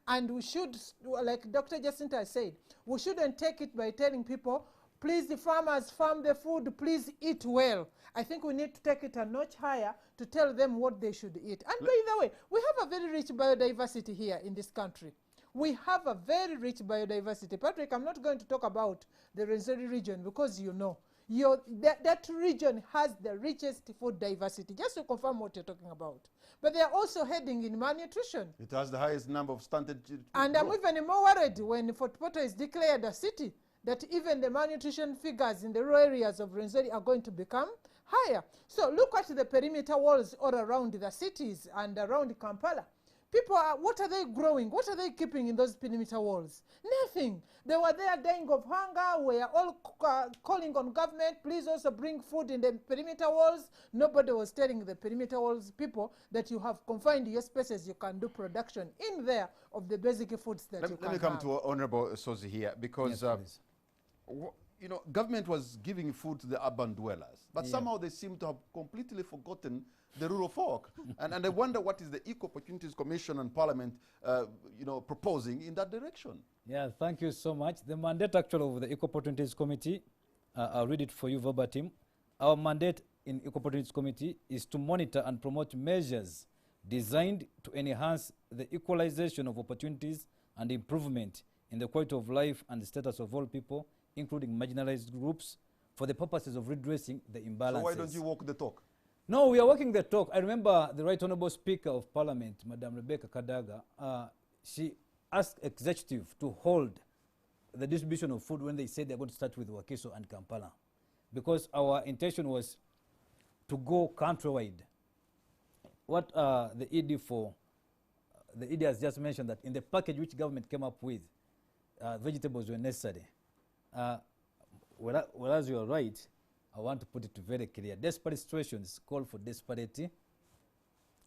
And we should, like Dr. Jacinta said, we shouldn't take it by telling people, please, the farmers farm the food, please eat well. I think we need to take it a notch higher to tell them what they should eat. And by the way, we have a very rich biodiversity here in this country. We have a very rich biodiversity. Patrick, I'm not going to talk about the Rwenzori region because you know. That region has the richest food diversity, just to confirm what you're talking about. But they are also heading in malnutrition. It has the highest number of stunted And I'm even more worried when Fort Portal is declared a city, that even the malnutrition figures in the rural areas of Rwenzori are going to become higher. So look at the perimeter walls all around the cities and around Kampala. People are, what are they growing? What are they keeping in those perimeter walls? Nothing. They were there dying of hunger. We are all calling on government, please also bring food in the perimeter walls. Nobody was telling the perimeter walls people that you have confined your spaces, you can do production in there of the basic foods that you can Let me come to Honorable Sozi here, because you know, government was giving food to the urban dwellers, but somehow they seem to have completely forgotten the rural folk. and I wonder what is the Equal Opportunities Commission and Parliament, you know, proposing in that direction. Yeah, thank you so much. The mandate actually of the Equal Opportunities Committee, I'll read it for you verbatim. Our mandate in Equal Opportunities Committee is to monitor and promote measures designed to enhance the equalization of opportunities and improvement in the quality of life and the status of all people, including marginalized groups, for the purposes of redressing the imbalances. So why don't you walk the talk? No, we are walking the talk. I remember the Right Honourable Speaker of Parliament, Madam Rebecca Kadaga, she asked executive to hold the distribution of food when they said they're going to start with Wakiso and Kampala, because our intention was to go countrywide. What the ED has just mentioned, that in the package which government came up with, vegetables were necessary. Whereas you are right, I want to put it very clear. Desperate situations call for desperate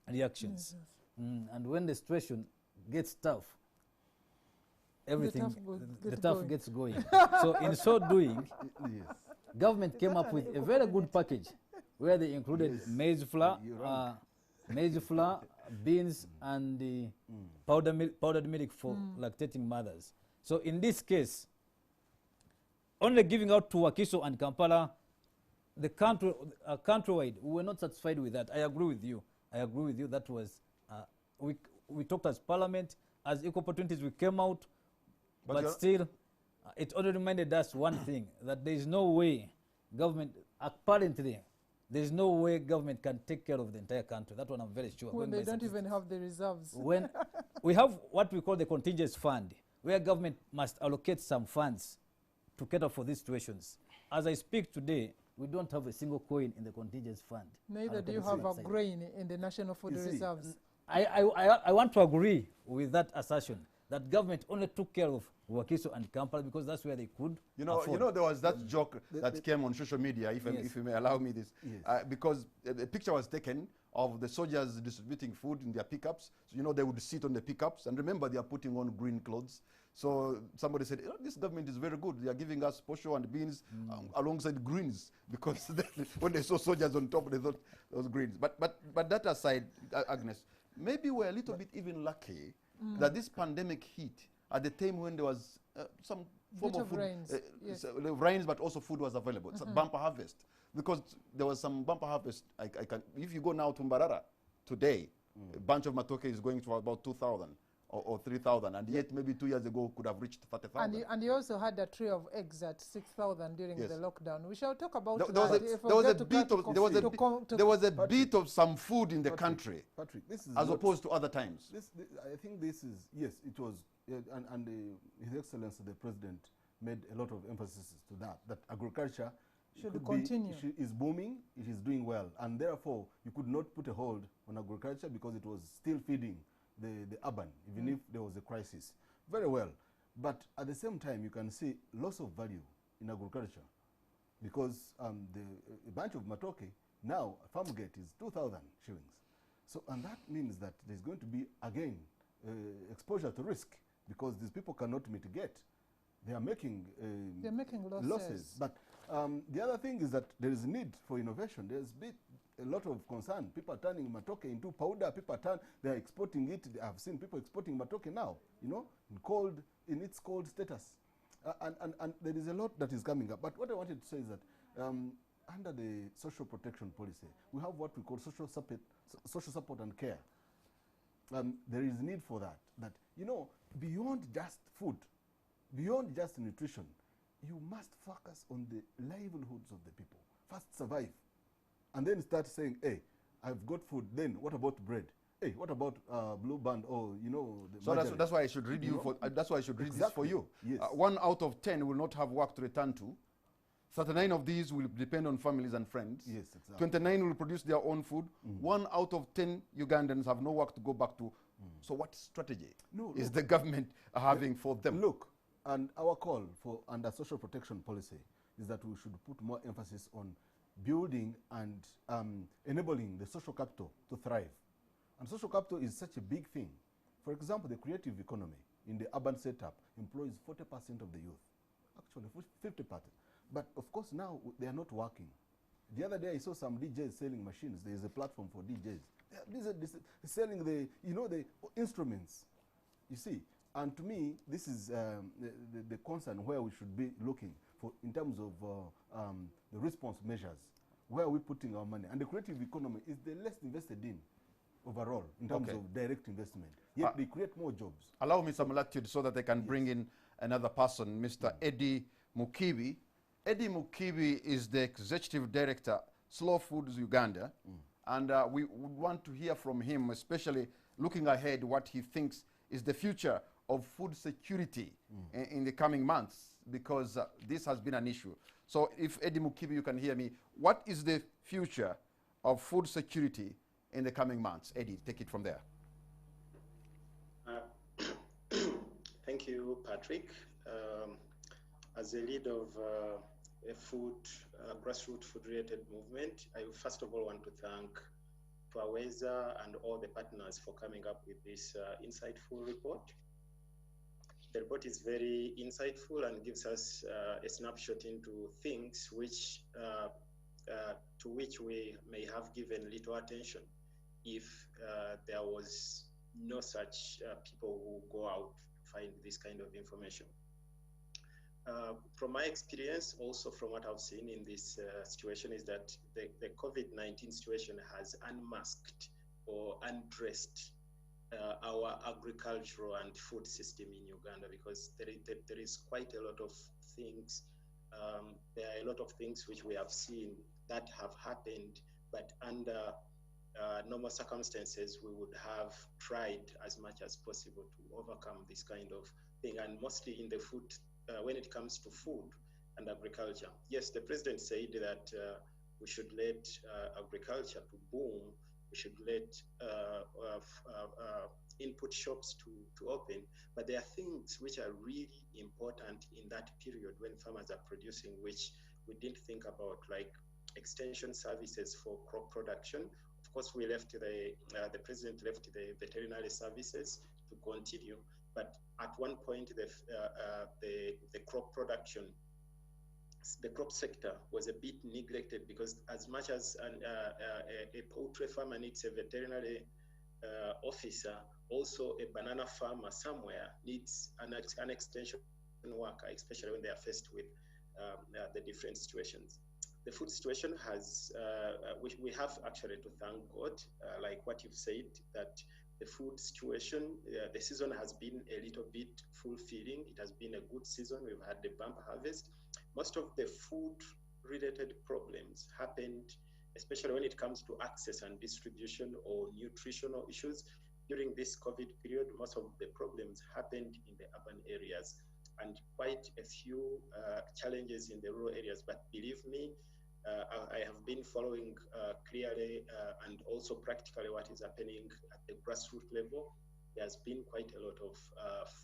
reactions. And when the situation gets tough, everything, the tough gets going. So in so doing, government came up with a very good package where they included maize flour, beans, and powdered milk for lactating mothers. So in this case, only giving out to Wakiso and Kampala, the countrywide, we were not satisfied with that. I agree with you. That was, we talked as Parliament, as Equal Opportunities, we came out, but still, it only reminded us one thing, that there is no way government, apparently, there is no way government can take care of the entire country. That one I'm very sure. When they don't even have the reserves. When we have what we call the contingency fund, where government must allocate some funds to cater for these situations. As I speak today, we don't have a single coin in the contingency fund. Neither do you have a grain in the National Food Reserves. I want to agree with that assertion, that government only took care of Wakiso and Kampala because that's where they could afford. There was that joke that came on social media, if you may allow me this, because a picture was taken of the soldiers distributing food in their pickups. So, they would sit on the pickups, and remember, they are putting on green clothes. So somebody said, this government is very good. They are giving us posho and beans alongside greens, because when they saw soldiers on top, they thought those greens. But that aside, Agnes, maybe we're a little bit even lucky that this pandemic hit at the time when there was some form of food, rains, yes. Rains, but also food was available. It's a bumper harvest, because there was some bumper harvest. If you go now to Mbarara today, a bunch of matoke is going to about 2,000 or 3,000, and yet maybe 2 years ago could have reached 30,000. And you also had a tray of eggs at 6,000 during the lockdown. We shall talk about there was a bit of some food in the country, Patrick, this is as opposed to other times. I think this is, yes, it was, and His Excellency the President made a lot of emphasis to that agriculture should continue. Is booming, it is doing well, and therefore you could not put a hold on agriculture because it was still feeding the urban, even if there was a crisis. Very well. But at the same time, you can see loss of value in agriculture, because a bunch of matoke, now farm gate is 2,000 shillings. So, and that means that there's going to be, again, exposure to risk, because these people cannot mitigate. They are making, they're making losses. But the other thing is that there is need for innovation. There's a lot of concern. People are turning matoke into powder. They are exporting it. I've seen people exporting matoke now, in its cold status. And there is a lot that is coming up. But what I wanted to say is that under the social protection policy, we have what we call social support and care. There is need for that. That, beyond just food, beyond just nutrition, you must focus on the livelihoods of the people. First survive, and then start saying, hey, I've got food, then what about bread? Hey, what about blue band, or so that's why I should read that's why I should read this for you. Yes. 1 out of 10 will not have work to return to. 39 of these will depend on families and friends. Yes, exactly. 29 will produce their own food. 1 out of 10 Ugandans have no work to go back to. So what strategy is the government having for them? Look, and our call for under social protection policy is that we should put more emphasis on building and enabling the social capital to thrive. And social capital is such a big thing. For example, the creative economy in the urban setup employs 40% of the youth. Actually, 50%. But of course now they are not working. The other day I saw some DJs selling machines. There is a platform for DJs. They're selling the instruments, you see. And to me, this is the concern where we should be looking for in terms of the response measures. Where are we putting our money? And the creative economy is the less invested in overall in terms of direct investment. Yet they create more jobs. Allow me some latitude so that I can bring in another person, Mr. Eddie Mukibi. Eddie Mukibi is the Executive Director, Slow Foods Uganda. And we would want to hear from him, especially looking ahead what he thinks is the future of food security in the coming months, because this has been an issue. So if Eddie Mukibi, you can hear me, what is the future of food security in the coming months? Eddie, take it from there. Thank you, Patrick. As a lead of a grassroots food-related movement, I first of all want to thank Twaweza and all the partners for coming up with this insightful report. The report is very insightful and gives us a snapshot into things which, to which we may have given little attention if there was no such people who go out to find this kind of information. From my experience, also from what I've seen in this situation, is that the COVID-19 situation has unmasked or undressed our agricultural and food system in Uganda, because there is quite a lot of things. There are a lot of things which we have seen that have happened, but under normal circumstances, we would have tried as much as possible to overcome this kind of thing, and mostly in the food. When it comes to food and agriculture. Yes, the president said that we should let agriculture to boom, we should let input shops to open, but there are things which are really important in that period when farmers are producing, which we didn't think about, like extension services for crop production. Of course, we left the president left the veterinary services to continue, But at one point, the crop production, the crop sector was a bit neglected, because as much as a poultry farmer needs a veterinary officer, also a banana farmer somewhere needs an extension worker, especially when they are faced with the different situations. The food situation has, we have actually to thank God, like what you've said, that the food situation, the season has been a little bit fulfilling. It has been a good season. We've had the bumper harvest. Most of the food-related problems happened, especially when it comes to access and distribution or nutritional issues. During this COVID period, most of the problems happened in the urban areas, and quite a few challenges in the rural areas. But believe me, I have been following clearly and also practically what is happening at the grassroots level. There has been quite a lot of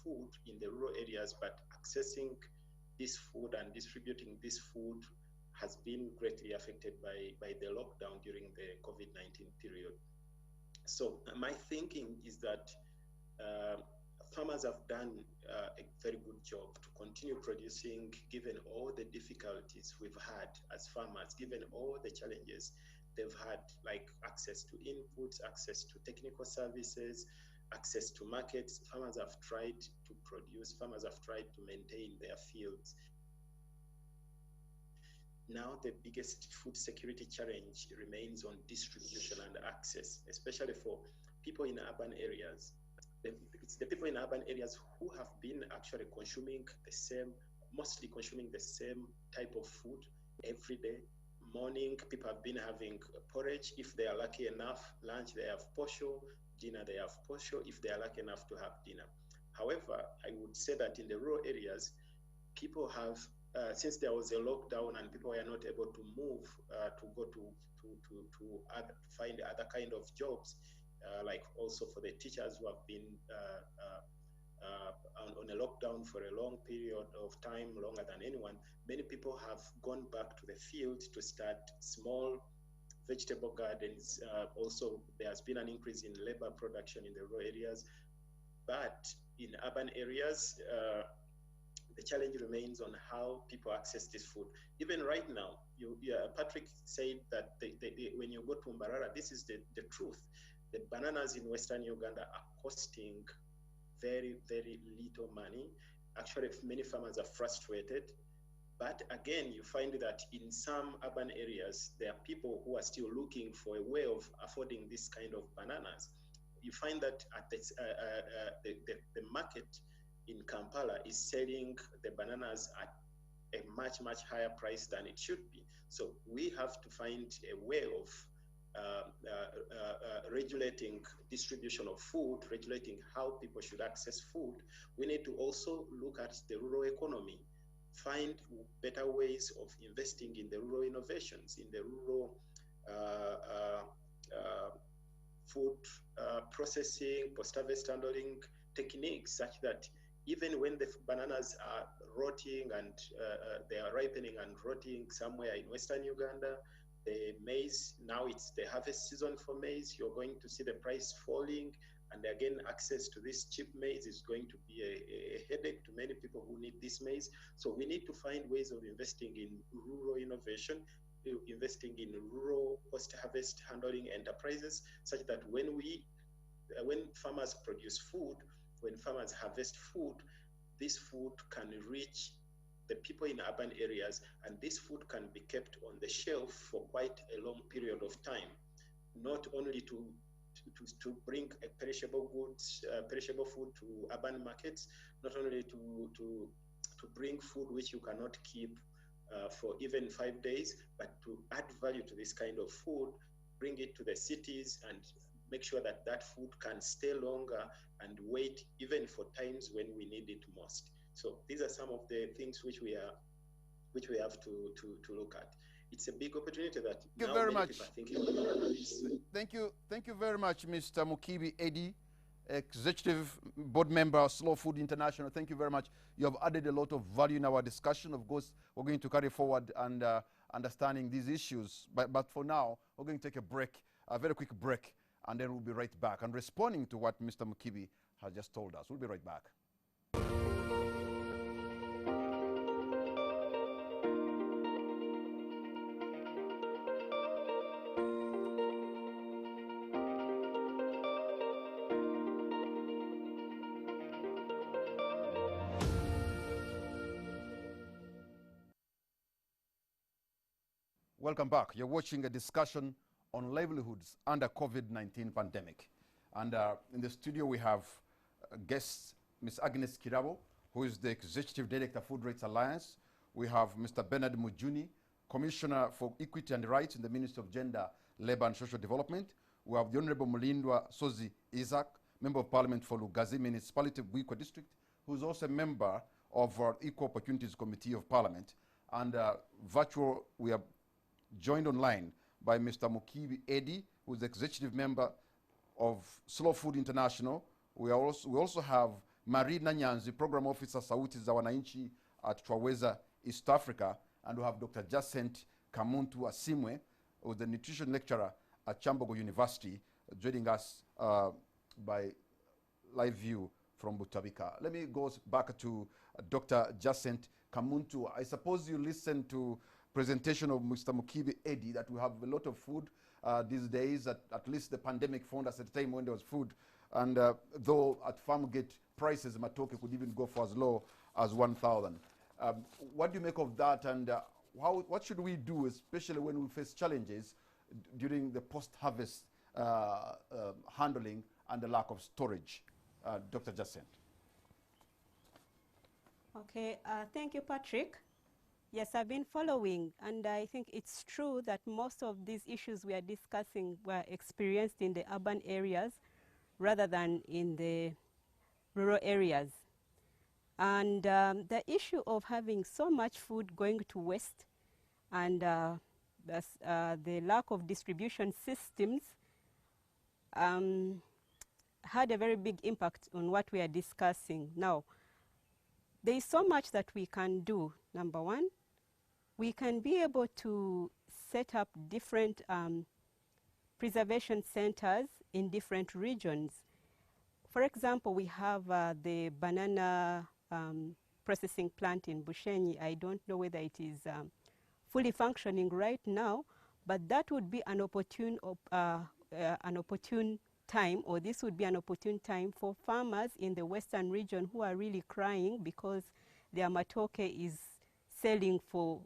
food in the rural areas, but accessing this food and distributing this food has been greatly affected by the lockdown during the COVID-19 period. So my thinking is that farmers have done a very good job to continue producing, given all the difficulties we've had as farmers, given all the challenges they've had, like access to inputs, access to technical services, access to markets. Farmers have tried to produce, farmers have tried to maintain their fields. Now the biggest food security challenge remains on distribution and access, especially for people in urban areas. It's the people in urban areas who have been actually consuming the same, mostly consuming the same type of food every day. Morning, people have been having porridge. If they are lucky enough, lunch, they have posho. Dinner, they have posho, if they are lucky enough to have dinner. However, I would say that in the rural areas, people have, since there was a lockdown and people were not able to move to go to find other kind of jobs, like also for the teachers who have been on a lockdown for a long period of time, longer than anyone, many people have gone back to the field to start small vegetable gardens. Also, there has been an increase in labor production in the rural areas. But in urban areas, the challenge remains on how people access this food. Even right now, Patrick said that when you go to Mbarara, this is the truth. The bananas in Western Uganda are costing very, very little money. Actually, many farmers are frustrated. But again, you find that in some urban areas, there are people who are still looking for a way of affording this kind of bananas. You find that at the market in Kampala is selling the bananas at a much, much higher price than it should be. So we have to find a way of regulating distribution of food, regulating how people should access food. We need to also look at the rural economy, find better ways of investing in the rural innovations, in the rural food processing, post-harvest handling techniques, such that even when the bananas are rotting and they are ripening and rotting somewhere in Western Uganda, the maize, now it's the harvest season for maize, you're going to see the price falling. And again, access to this cheap maize is going to be a headache to many people who need this maize. So we need to find ways of investing in rural innovation, investing in rural post-harvest handling enterprises, such that when farmers produce food, when farmers harvest food, this food can reach the people in urban areas, and this food can be kept on the shelf for quite a long period of time, not only to bring a perishable goods, perishable food to urban markets, not only to bring food which you cannot keep for even 5 days, but to add value to this kind of food, bring it to the cities and make sure that that food can stay longer and wait even for times when we need it most. So these are some of the things which we have to look at. It's a big opportunity that Thank you very much. Thank you very much, Mr. Mukibi Eddie, Executive Board Member of Slow Food International. Thank you very much. You have added a lot of value in our discussion. Of course, we're going to carry forward and understanding these issues. But for now, we're going to take a break, a very quick break, and then we'll be right back and responding to what Mr. Mukibi has just told us. We'll be right back. Welcome back. You're watching a discussion on livelihoods under COVID-19 pandemic. And in the studio we have guests, Ms. Agnes Kirabo, who is the Executive Director, Food Rights Alliance. We have Mr. Bernard Mujuni, Commissioner for Equity and Rights in the Ministry of Gender, Labor and Social Development. We have the Honorable Mulindwa Sozi Isaac, Member of Parliament for Lugazi Municipality, Buikwa District, who is also a member of our Equal Opportunities Committee of Parliament. And virtual, we are joined online by Mr. Mukibi Eddy, who is the executive member of Slow Food International. We also have Marie Nanyanzi, program officer Sauti za Wananchi at Twaweza, East Africa, and we have Dr. Jacent Kamuntu Asimwe, who is the nutrition lecturer at Chambogo University, joining us by live view from Butabika. Let me go back to Dr. Jacent Kamuntu. I suppose you listened to presentation of Mr. Mukibi Eddy that we have a lot of food these days. At least the pandemic found us at a time when there was food. And though at farm gate prices, matoke could even go for as low as 1,000. What do you make of that? And what should we do, especially when we face challenges during the post-harvest handling and the lack of storage? Dr. Jacent. Okay, thank you, Patrick. Yes, I've been following, and I think it's true that most of these issues we are discussing were experienced in the urban areas rather than in the rural areas. And the issue of having so much food going to waste and the lack of distribution systems had a very big impact on what we are discussing now. There is so much that we can do. Number one, we can be able to set up different preservation centers in different regions. For example, we have the banana processing plant in Bushenyi. I don't know whether it is fully functioning right now, but that would be an opportune time, or this would be an opportune time for farmers in the western region who are really crying because their matoke is selling for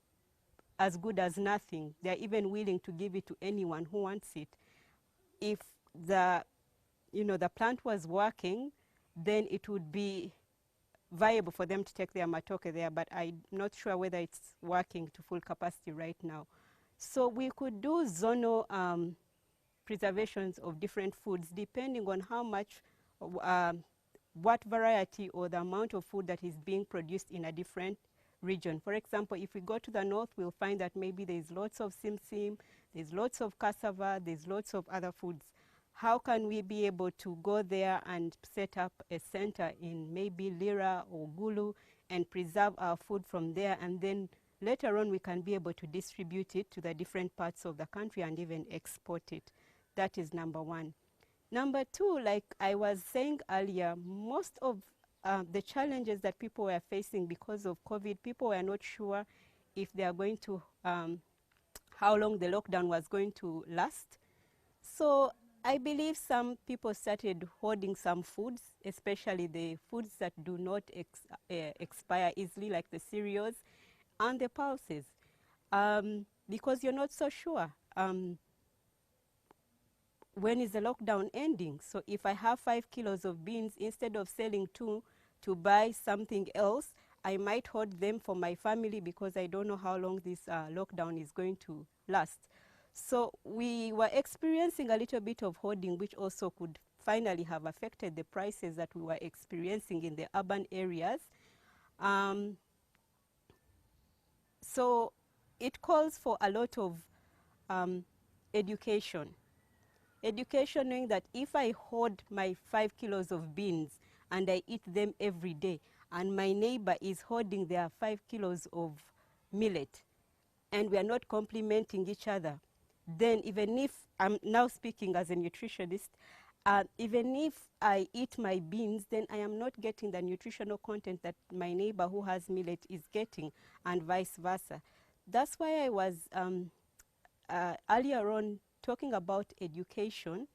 as good as nothing. They're even willing to give it to anyone who wants it. If the plant was working, then it would be viable for them to take their matoke there, but I'm not sure whether it's working to full capacity right now. So we could do zonal preservations of different foods depending on how much, what variety or the amount of food that is being produced in a different region. For example, if we go to the north, we'll find that maybe there's lots of simsim, there's lots of cassava, there's lots of other foods. How can we be able to go there and set up a center in maybe Lira or Gulu and preserve our food from there, and then later on we can be able to distribute it to the different parts of the country and even export it. That is number one. Number two, like I was saying earlier, most of the challenges that people were facing because of COVID, people were not sure if they are going to, how long the lockdown was going to last. So I believe some people started hoarding some foods, especially the foods that do not expire easily, like the cereals and the pulses, because you're not so sure. When is the lockdown ending? So if I have 5 kilos of beans, instead of selling 2 to buy something else, I might hoard them for my family because I don't know how long this lockdown is going to last. So we were experiencing a little bit of hoarding, which also could finally have affected the prices that we were experiencing in the urban areas. So it calls for a lot of education. Education, knowing that if I hoard my 5 kilos of beans and I eat them every day, and my neighbor is hoarding their 5 kilos of millet, and we are not complementing each other, then even if I'm now speaking as a nutritionist, even if I eat my beans, then I am not getting the nutritional content that my neighbor who has millet is getting, and vice versa. That's why I was earlier on talking about education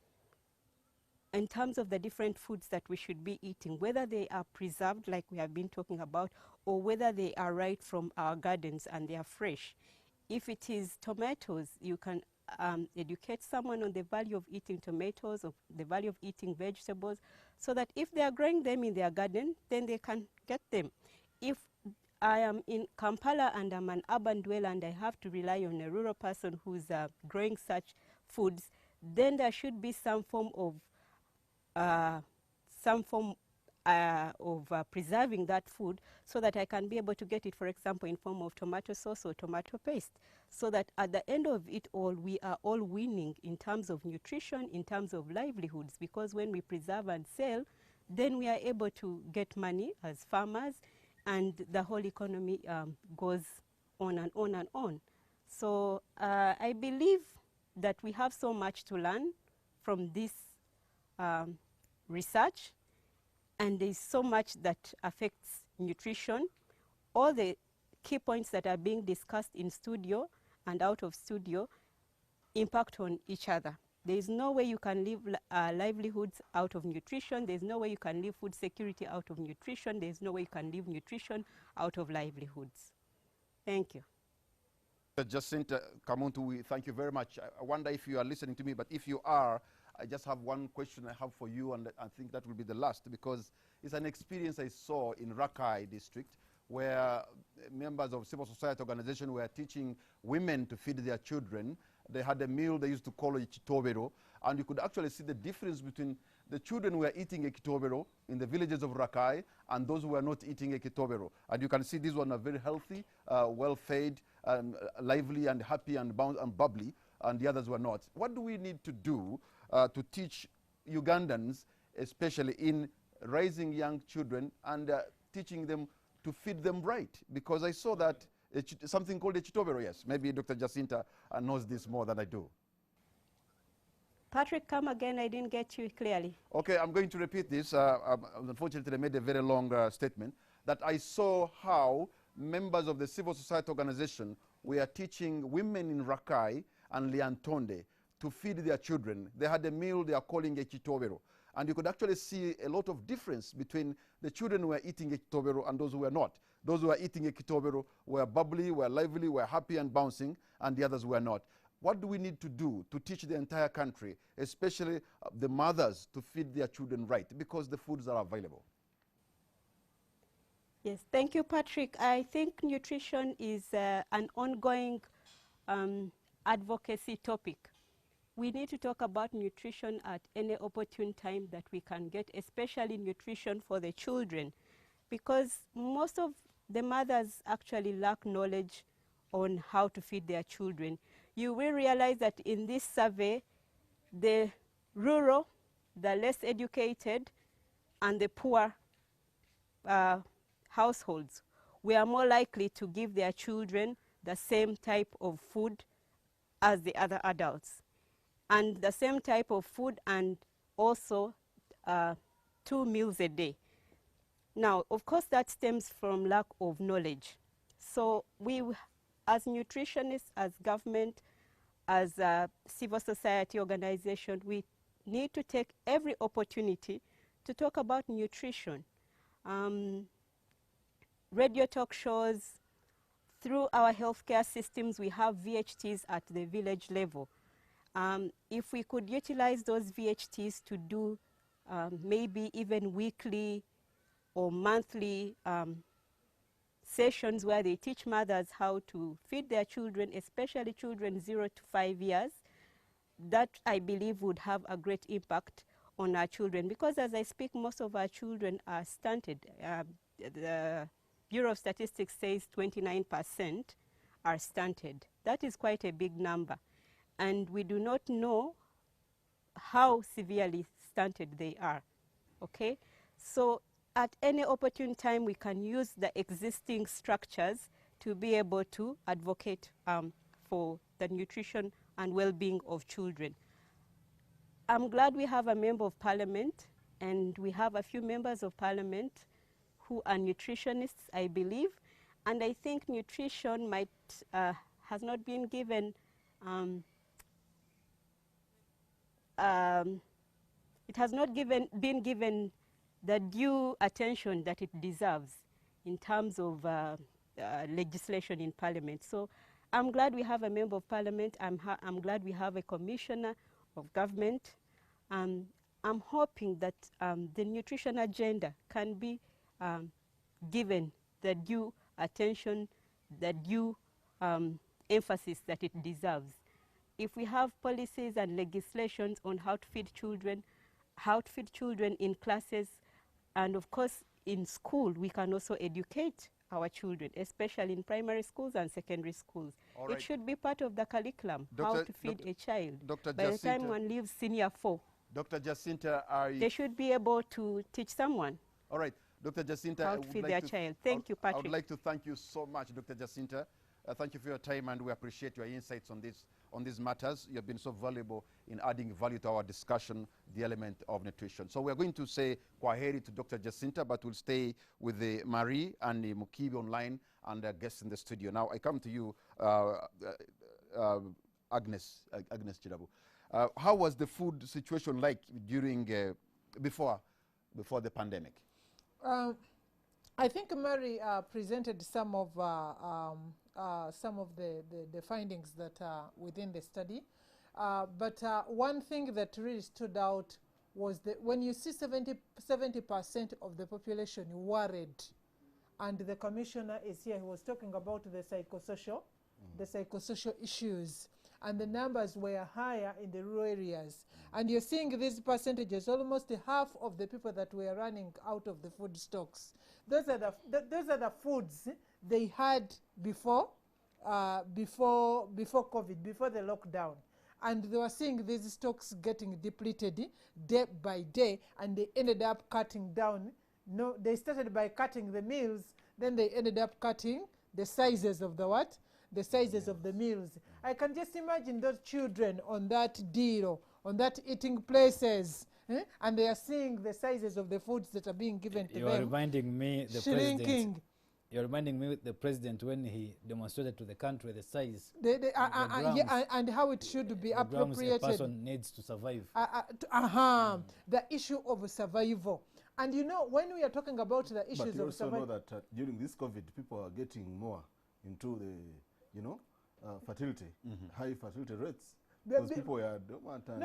in terms of the different foods that we should be eating, whether they are preserved like we have been talking about, or whether they are right from our gardens and they are fresh. If it is tomatoes, you can educate someone on the value of eating tomatoes, of the value of eating vegetables, so that if they are growing them in their garden, then they can get them. If I am in Kampala and I'm an urban dweller and I have to rely on a rural person who's growing such foods, then there should be some form of preserving that food, so that I can be able to get it, for example, in form of tomato sauce or tomato paste, so that at the end of it all, we are all winning in terms of nutrition, in terms of livelihoods, because when we preserve and sell, then we are able to get money as farmers, and the whole economy goes on and on and on. So I believe that we have so much to learn from this research, and there's so much that affects nutrition. All the key points that are being discussed in studio and out of studio impact on each other. There is no way you can live livelihoods out of nutrition. There's no way you can live food security out of nutrition. There's no way you can live nutrition out of livelihoods. Thank you. Jacinta Kamuntu, we thank you very much. I wonder if you are listening to me, but if you are, I just have one question I have for you, and I think that will be the last, because it's an experience I saw in Rakai district, where members of civil society organization were teaching women to feed their children. They had a meal they used to call it chitobero, and you could actually see the difference between the children who were eating a chitobero in the villages of Rakai and those who were not eating a chitobero. And you can see these ones are very healthy, well-fed, lively and happy and bubbly, and the others were not. What do we need to do to teach Ugandans, especially in raising young children and teaching them to feed them right? Because I saw that something called a chitobero, yes. Maybe Dr. Jacinta knows this more than I do. Patrick, come again. I didn't get you clearly. Okay, I'm going to repeat this. Unfortunately, I made a very long statement, that I saw how members of the civil society organization were teaching women in Rakai and Liantonde to feed their children. They had a meal they are calling a chitobero. And you could actually see a lot of difference between the children who were eating a chitobero and those who were not. Those who were eating a chitobero were bubbly, were lively, were happy and bouncing, and the others were not. What do we need to do to teach the entire country, especially the mothers, to feed their children right? Because the foods are available. Yes, thank you, Patrick. I think nutrition is an ongoing advocacy topic. We need to talk about nutrition at any opportune time that we can get, especially nutrition for the children, because most of the mothers actually lack knowledge on how to feed their children. You will realize that in this survey, the rural, the less educated, and the poor households were more likely to give their children the same type of food as the other adults, and the same type of food, and also 2 meals a day. Now, of course, that stems from lack of knowledge. So we, as nutritionists, as government, as a civil society organization, we need to take every opportunity to talk about nutrition. Radio talk shows, through our healthcare systems, we have VHTs at the village level. If we could utilize those VHTs to do maybe even weekly or monthly sessions where they teach mothers how to feed their children, especially children 0 to 5 years, that I believe would have a great impact on our children. Because as I speak, most of our children are stunted. The Bureau of Statistics says 29% are stunted. That is quite a big number. And we do not know how severely stunted they are, okay? So at any opportune time, we can use the existing structures to be able to advocate for the nutrition and well-being of children. I'm glad we have a member of parliament, and we have a few members of parliament who are nutritionists, I believe. And I think nutrition might has not been given it has not been given the due attention that it deserves in terms of legislation in parliament. So I'm glad we have a member of parliament. I'm glad we have a commissioner of government. I'm hoping that the nutrition agenda can be given the due attention, the due emphasis that it deserves. If we have policies and legislations on how to feed children in classes, and of course in school, we can also educate our children, especially in primary schools and secondary schools. All right. It should be part of the curriculum, how to feed a child. Dr. By the time one leaves senior 4, Dr. Jacinta, they should be able to teach someone. All right, Dr. Jacinta, how to feed their child. Thank you, Patrick. I would like to thank you so much, Dr. Jacinta. Thank you for your time, and we appreciate your insights on these matters. You have been so valuable in adding value to our discussion, the element of nutrition. So we're going to say kwaheri to Dr. Jacinta, but we'll stay with the Marie and the Mukibi online and the guests in the studio. Now I come to you, Agnes Chirabu. How was the food situation like during before the pandemic? I think Mary presented some of the findings that are within the study. But one thing that really stood out was that when you see 70% of the population worried, and the commissioner is here, he was talking about the psychosocial issues, and the numbers were higher in the rural areas. And you're seeing these percentages, almost half of the people that were running out of the food stocks. Those are the foods they had before COVID, before the lockdown. And they were seeing these stocks getting depleted day by day, and they ended up cutting down. No, they started by cutting the meals, then they ended up cutting the sizes of the what? The sizes of the meals. I can just imagine those children on that deal, on that eating places, and they are seeing the sizes of the foods that are being given to them. You are reminding me the shrinking. president. You're reminding me the president when he demonstrated to the country the size yeah, and how it should be appropriated. A person needs to survive. The issue of survival. And you know, when we are talking about the issues but you of also survival, know that during this COVID, people are getting more into the, fertility, high fertility rates. Because people were dormant and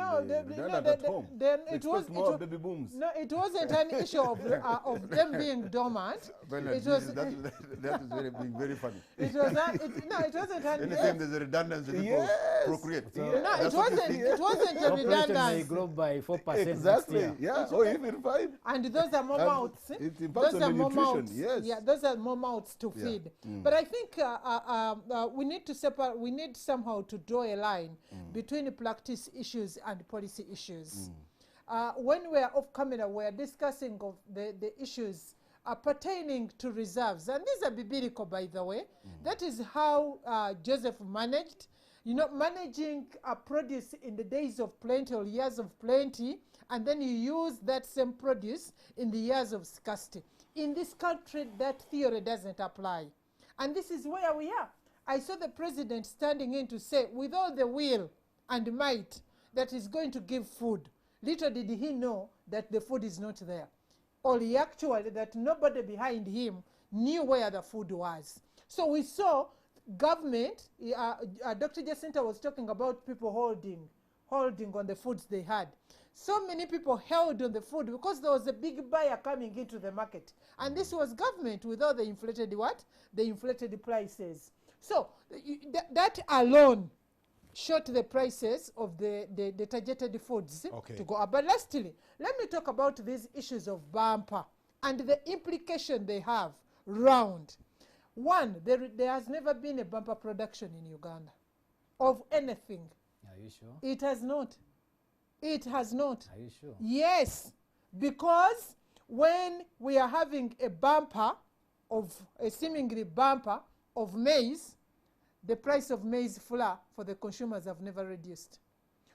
redundant at home. Then it was more baby booms. No, it wasn't an issue of them being dormant. It was that is being very funny. It was it wasn't an anytime there's a redundancy, people procreate. So no, it wasn't a redundancy. May grow by 4%. Exactly. Yeah. Or even 5. And those are more mouths. Those are more mouths. Yes. Yeah, those are more mouths to feed. But I think we need to separate. We need somehow to draw a line between practice issues and policy issues. When we are off camera, we are discussing of the issues pertaining to reserves. And these are biblical, by the way. That is how Joseph managed. You know, managing produce in the days of plenty or years of plenty, and then you use that same produce in the years of scarcity. In this country, that theory doesn't apply. And this is where we are. I saw the president standing in to say, with all the will and might that is going to give food, little did he know that the food is not there. Or he actually, that nobody behind him knew where the food was. So we saw government, Dr. Jacinta was talking about people holding on the foods they had. So many people held on the food because there was a big buyer coming into the market. And this was government with all the inflated what? The inflated prices. So that alone shot the prices of the targeted foods to go up. But lastly, let me talk about these issues of bumper and the implication they have round. One, there has never been a bumper production in Uganda of anything. Are you sure? It has not. It has not. Are you sure? Yes, because when we are having a bumper of a seemingly bumper of maize, the price of maize flour for the consumers have never reduced.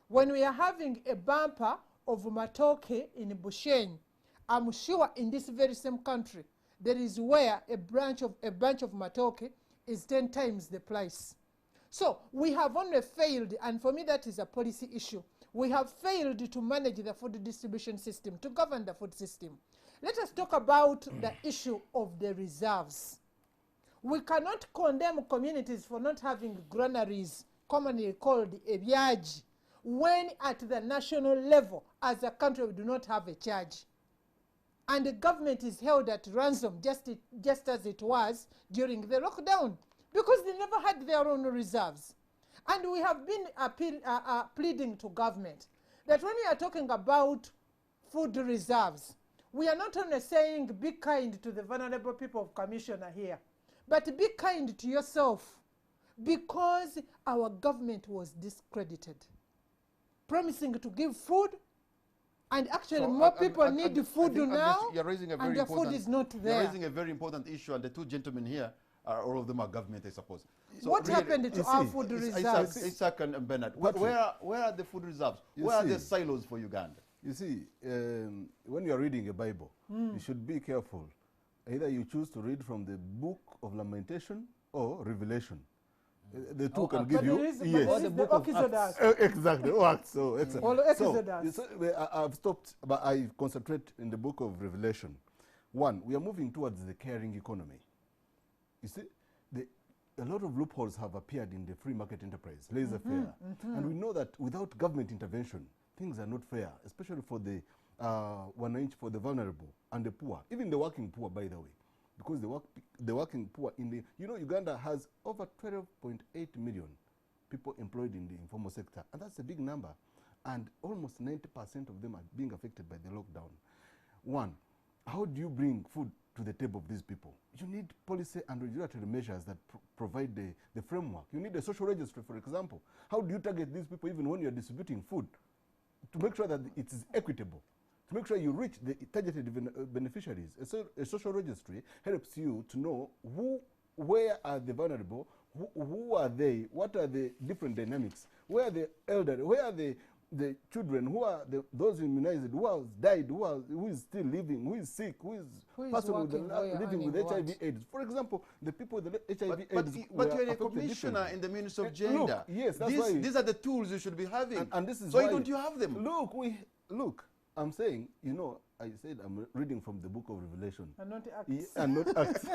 When we are having a bumper of matoke in Bushenyi, I'm sure in this very same country, there is where a bunch of matoke is 10 times the price. So we have only failed, and for me that is a policy issue. We have failed to manage the food distribution system, to govern the food system. Let us talk about the issue of the reserves. We cannot condemn communities for not having granaries, commonly called ebyaji, when at the national level, as a country, we do not have a charge. And the government is held at ransom, just as it was during the lockdown, because they never had their own reserves. And we have been pleading to government that when we are talking about food reserves, we are not only saying be kind to the vulnerable people of Commissioner here, but be kind to yourself, because our government was discredited, promising to give food, and actually So, more people need food I think now, you're raising a very and the food is not You're there. raising a very important issue, and the two gentlemen here, all of them are government, I suppose. So What really, happened to our food reserves? Isaac and Bernard, where are the food reserves? You Where are see. the silos for Uganda? You see, when you are reading a Bible, you should be careful. Either you choose to read from the book of Lamentation or Revelation. The two can give you, But the book of Exodus. Exactly. Acts. So, excellent. Or Exodus. I've stopped, but I concentrate in the book of Revelation. One, we are moving towards the caring economy. You see, a lot of loopholes have appeared in the free market enterprise, laissez-faire. And we know that without government intervention, things are not fair, especially for the for the vulnerable and the poor, even the working poor, by the way. Because the working poor Uganda has over 12.8 million people employed in the informal sector, and that's a big number. And almost 90% of them are being affected by the lockdown. One, how do you bring food to the table of these people? You need policy and regulatory measures that provide the framework. You need a social registry, for example. How do you target these people even when you're distributing food, to make sure that it is equitable, to make sure you reach the targeted beneficiaries? A social registry helps you to know where are the vulnerable, who are they, what are the different dynamics, where are the elderly, where are the children, who are those immunized, who has died, who is still living, who is sick, who is living with HIV/AIDS. For example, the people with HIV/AIDS. But you're a commissioner in the Ministry of Gender. Look, yes, that's why. These are the tools you should be having. And this is so why. don't you have them? Look. I'm saying, I said I'm reading from the book of Revelation. And not Acts. And not Acts.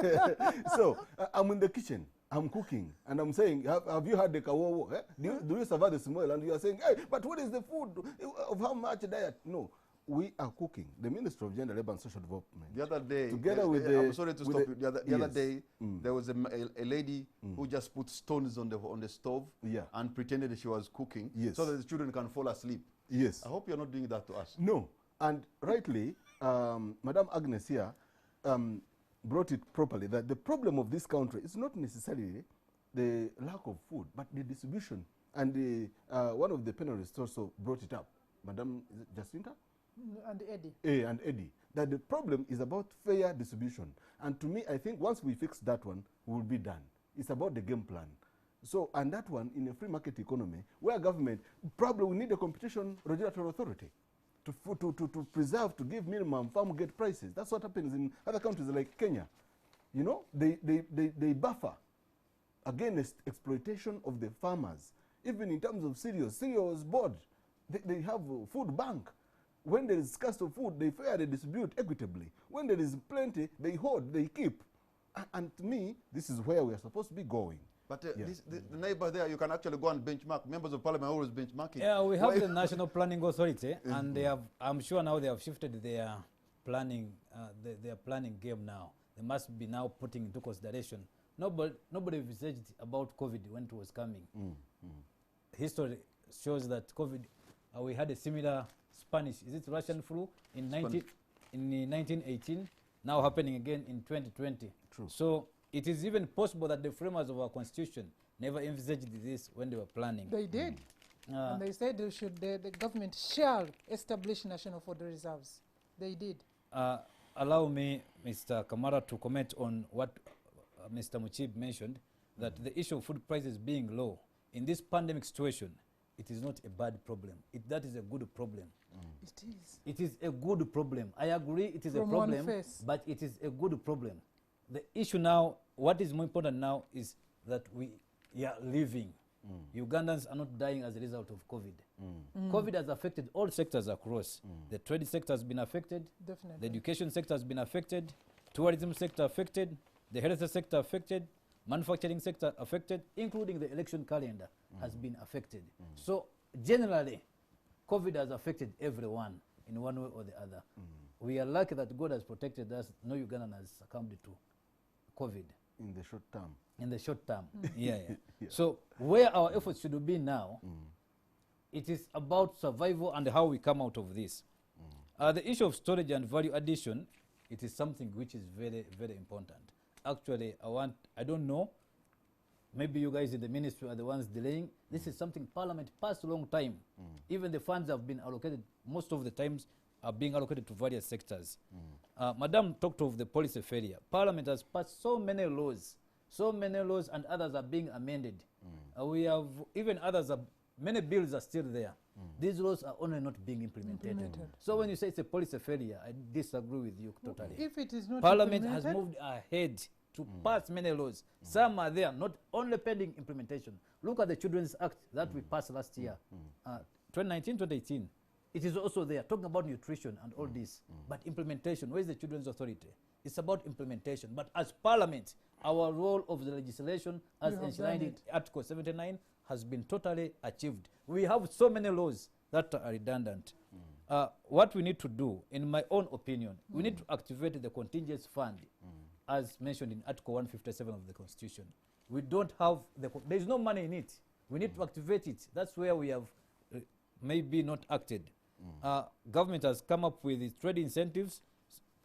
So I'm in the kitchen. I'm cooking, and I'm saying, have you had the kawawa? Eh? Do you survive the smell? And you are saying, hey, but what is the food of how much diet? No, we are cooking. The Ministry of Gender, Labour and Social Development. The other day, together with the, I'm sorry to stop you. The other day, there was a lady who just put stones on the stove and pretended that she was cooking so that the children can fall asleep. Yes. I hope you're not doing that to us. No. And rightly, Madame Agnes here brought it properly, that the problem of this country is not necessarily the lack of food, but the distribution. And one of the panelists also brought it up, Madame Jacinta? And Eddie. And Eddie. That the problem is about fair distribution. And to me, I think once we fix that one, we will be done. It's about the game plan. So, and that one, in a free market economy, where government, probably we need a competition regulatory authority to preserve, to give minimum farm gate prices. That's what happens in other countries like Kenya. They buffer against exploitation of the farmers. Even in terms of cereals board, they have a food bank. When there is scarcity of food, they fairly distribute equitably. When there is plenty, they hoard, they keep. And to me, this is where we are supposed to be going. But the neighbor there, you can actually go and benchmark. Members of Parliament are always benchmarking. Yeah, we have the National Planning Authority, and they have. I'm sure now they have shifted their planning, their planning game now. They must be now putting into consideration. Nobody researched about COVID when it was coming. History shows that COVID, we had a similar Spanish, is it Russian flu in 1918, now happening again in 2020. True. So it is even possible that the framers of our constitution never envisaged this when they were planning. They did. And they said the government shall establish national food reserves. They did. Allow me, Mr. Kamara, to comment on what Mr. Muchib mentioned, that the issue of food prices being low in this pandemic situation it is not a bad problem. That is a good problem. It is. It is a good problem. I agree it is From a one problem, face. but it is a good problem. The issue now, what is more important now is that we are living. Ugandans are not dying as a result of COVID. COVID has affected all sectors across. The trade sector has been affected. Definitely. The education sector has been affected. Tourism sector affected. The health sector affected. Manufacturing sector affected, including the election calendar has been affected. So generally, COVID has affected everyone in one way or the other. We are lucky that God has protected us. No Ugandan has succumbed to COVID. In the short term. In the short term. Yeah. So where our efforts should be now, it is about survival and how we come out of this. The issue of storage and value addition, it is something which is very, very important. Actually, I don't know, maybe you guys in the ministry are the ones delaying. This is something Parliament passed a long time. Even the funds have been allocated, most of the times are being allocated to various sectors. Madam talked of the policy failure. Parliament has passed so many laws, and others are being amended. We have, even others, many bills are still there. These laws are only not being implemented. So when you say it's a policy failure, I disagree with you totally. If it is not Parliament has moved ahead to pass many laws. Some are there, not only pending implementation. Look at the Children's Act that we passed last year, 2019, 2018. It is also there, talking about nutrition and all this. But implementation, where is the Children's Authority? It's about implementation. But as Parliament, our role of the legislation, as enshrined in Article 79, has been totally achieved. We have so many laws that are redundant. What we need to do, in my own opinion, we need to activate the contingency fund, as mentioned in Article 157 of the Constitution. We don't have, there's no money in it. We need to activate it. That's where we have maybe not acted. Government has come up with its trade incentives.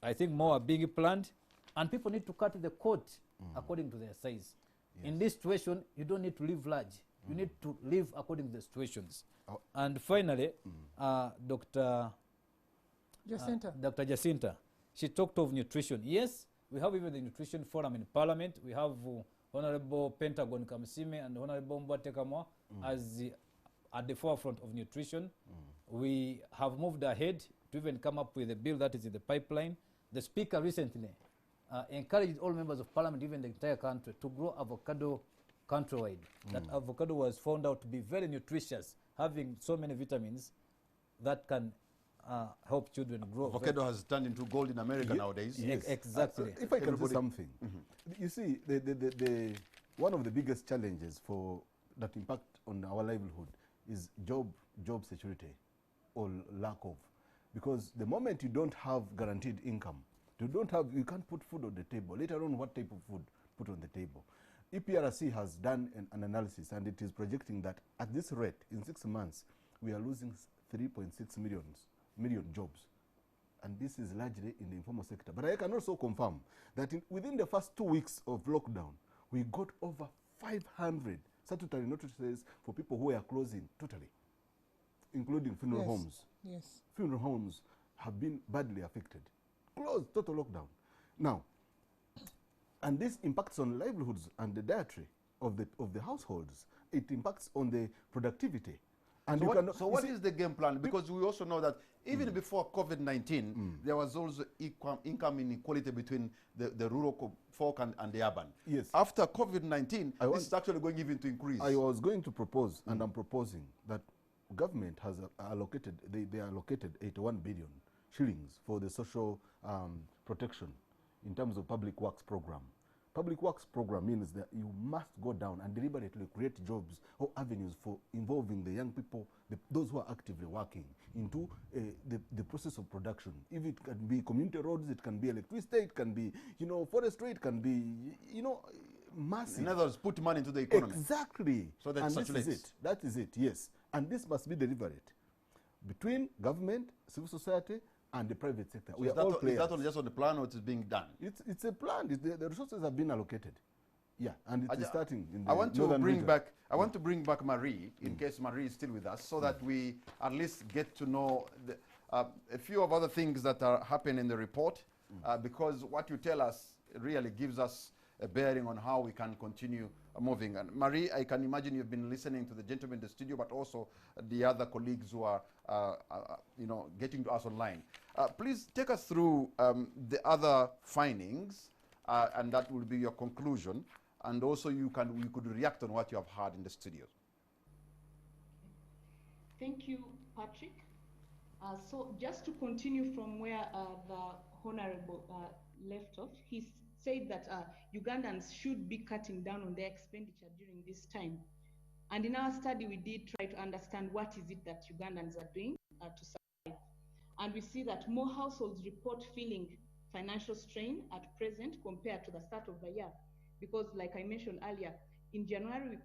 I think more are being planned. And people need to cut the coat according to their size. In this situation, you don't need to live large. You need to live according to the situations. And finally, Dr. Jacinta, she talked of nutrition. Yes, we have even the Nutrition Forum in Parliament. We have Honorable Pentagon Kamsime and Honorable Mbatekamwa as at the forefront of nutrition. We have moved ahead to even come up with a bill that is in the pipeline. The Speaker recently encouraged all members of Parliament, even the entire country, to grow avocado countrywide. That avocado was found out to be very nutritious, having so many vitamins that can help children grow. Avocado has turned into gold in America nowadays. Yes. Exactly. If I can say something, you see, one of the biggest challenges that impact on our livelihood is job security or lack of. Because the moment you don't have guaranteed income, you can't put food on the table. Later on, what type of food put on the table? EPRC has done an analysis, and it is projecting that at this rate, in 6 months, we are losing 3.6 million jobs. And this is largely in the informal sector. But I can also confirm that within the first 2 weeks of lockdown, we got over 500 statutory notices for people who are closing totally, including funeral homes. Yes. Funeral homes have been badly affected. Closed, total lockdown. Now, and this impacts on livelihoods and the dietary of the households. It impacts on the productivity. And so what is the game plan? Because we also know that even before COVID-19, there was also income inequality between the rural folk and the urban. Yes. After COVID-19, this is actually going even to increase. I was going to propose, and I'm proposing, that government has allocated, they allocated 81 billion shillings for the social protection in terms of public works program. Public works program means that you must go down and deliberately create jobs or avenues for involving the young people, those who are actively working, into the process of production. If it can be community roads, it can be electricity, it can be, forestry, it can be, massive. In other words, put money into the economy. Exactly. So that circulates. That is it, yes. And this must be deliberate between government, civil society, and the private sector. So is that just on the plan, or it is being done? It's a plan. The resources have been allocated. Yeah, and it is starting in the I want to bring back Marie, in case Marie is still with us, so that we at least get to know a few of other things that are happening in the report, because what you tell us really gives us a bearing on how we can continue moving. And Marie, I can imagine you've been listening to the gentleman in the studio, but also the other colleagues who are, getting to us online. Please take us through the other findings, and that will be your conclusion. And also you could react on what you have heard in the studio. Thank you, Patrick. So just to continue from where the Honorable left off, he said that Ugandans should be cutting down on their expenditure during this time. And in our study, we did try to understand what is it that Ugandans are doing to survive. And we see that more households report feeling financial strain at present compared to the start of the year. Because like I mentioned earlier, in January, we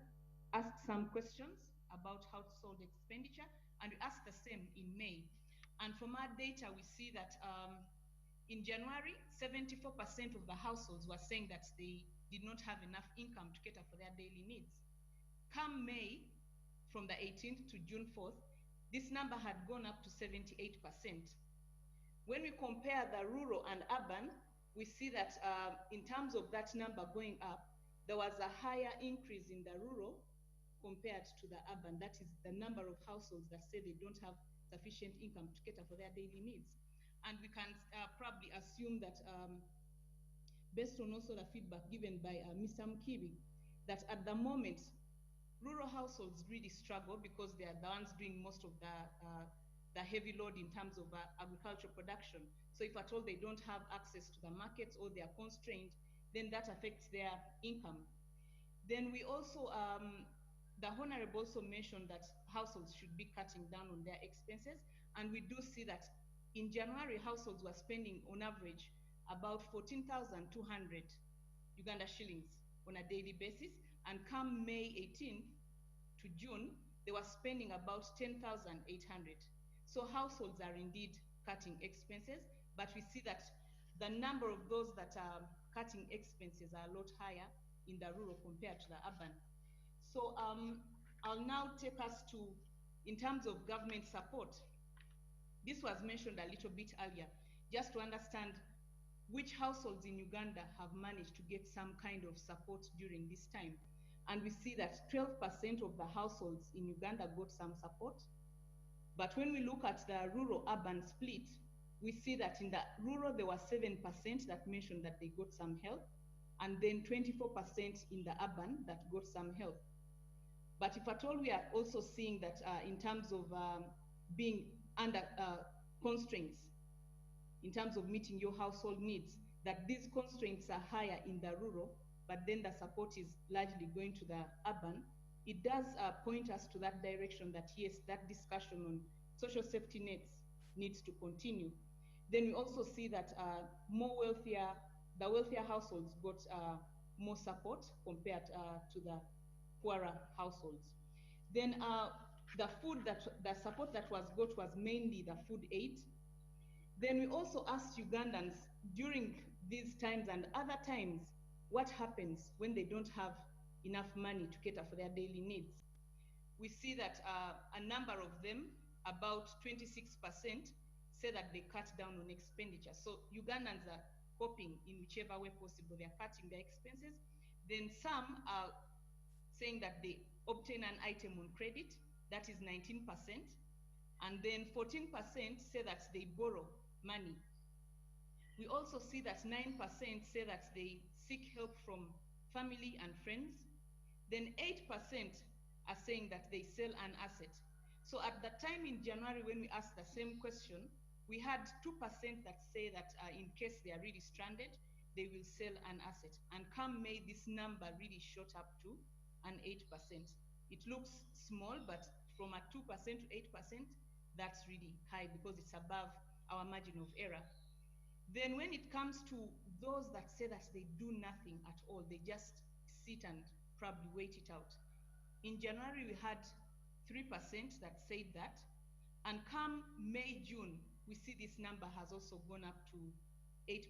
asked some questions about household expenditure, and we asked the same in May. And from our data, we see that in January, 74% of the households were saying that they did not have enough income to cater for their daily needs. Come May, from the 18th to June 4th, this number had gone up to 78%. When we compare the rural and urban, we see that in terms of that number going up, there was a higher increase in the rural compared to the urban. That is the number of households that say they don't have sufficient income to cater for their daily needs. And we can probably assume that based on also the feedback given by Mr. Mkibi, that at the moment, rural households really struggle because they are the ones doing most of the heavy load in terms of agricultural production. So if at all they don't have access to the markets or they are constrained, then that affects their income. Then we also, the Honorable also mentioned that households should be cutting down on their expenses. And we do see that in January, households were spending on average about 14,200 Uganda shillings on a daily basis. And come May 18th to June, they were spending about 10,800. So households are indeed cutting expenses, but we see that the number of those that are cutting expenses are a lot higher in the rural compared to the urban. So I'll now take us to, in terms of government support, this was mentioned a little bit earlier, just to understand which households in Uganda have managed to get some kind of support during this time. And we see that 12% of the households in Uganda got some support. But when we look at the rural-urban split, we see that in the rural, there were 7% that mentioned that they got some help, and then 24% in the urban that got some help. But if at all, we are also seeing that in terms of being under constraints, in terms of meeting your household needs, that these constraints are higher in the rural, but then the support is largely going to the urban. It does point us to that direction that yes, that discussion on social safety nets needs to continue. Then we also see that the wealthier households got more support compared to the poorer households. Then the support that was got was mainly the food aid. Then we also asked Ugandans during these times and other times, what happens when they don't have enough money to cater for their daily needs? We see that a number of them, about 26%, say that they cut down on expenditure. So Ugandans are coping in whichever way possible. They're cutting their expenses. Then some are saying that they obtain an item on credit, that is 19%. And then 14% say that they borrow money. We also see that 9% say that they seek help from family and friends. Then 8% are saying that they sell an asset. So at the time in January when we asked the same question, we had 2% that say that in case they are really stranded, they will sell an asset. And come May, this number really shot up to an 8%. It looks small, but from a 2% to 8%, that's really high because it's above our margin of error. Then when it comes to those that say that they do nothing at all, they just sit and probably wait it out. In January, we had 3% that said that. And come May, June, we see this number has also gone up to 8%.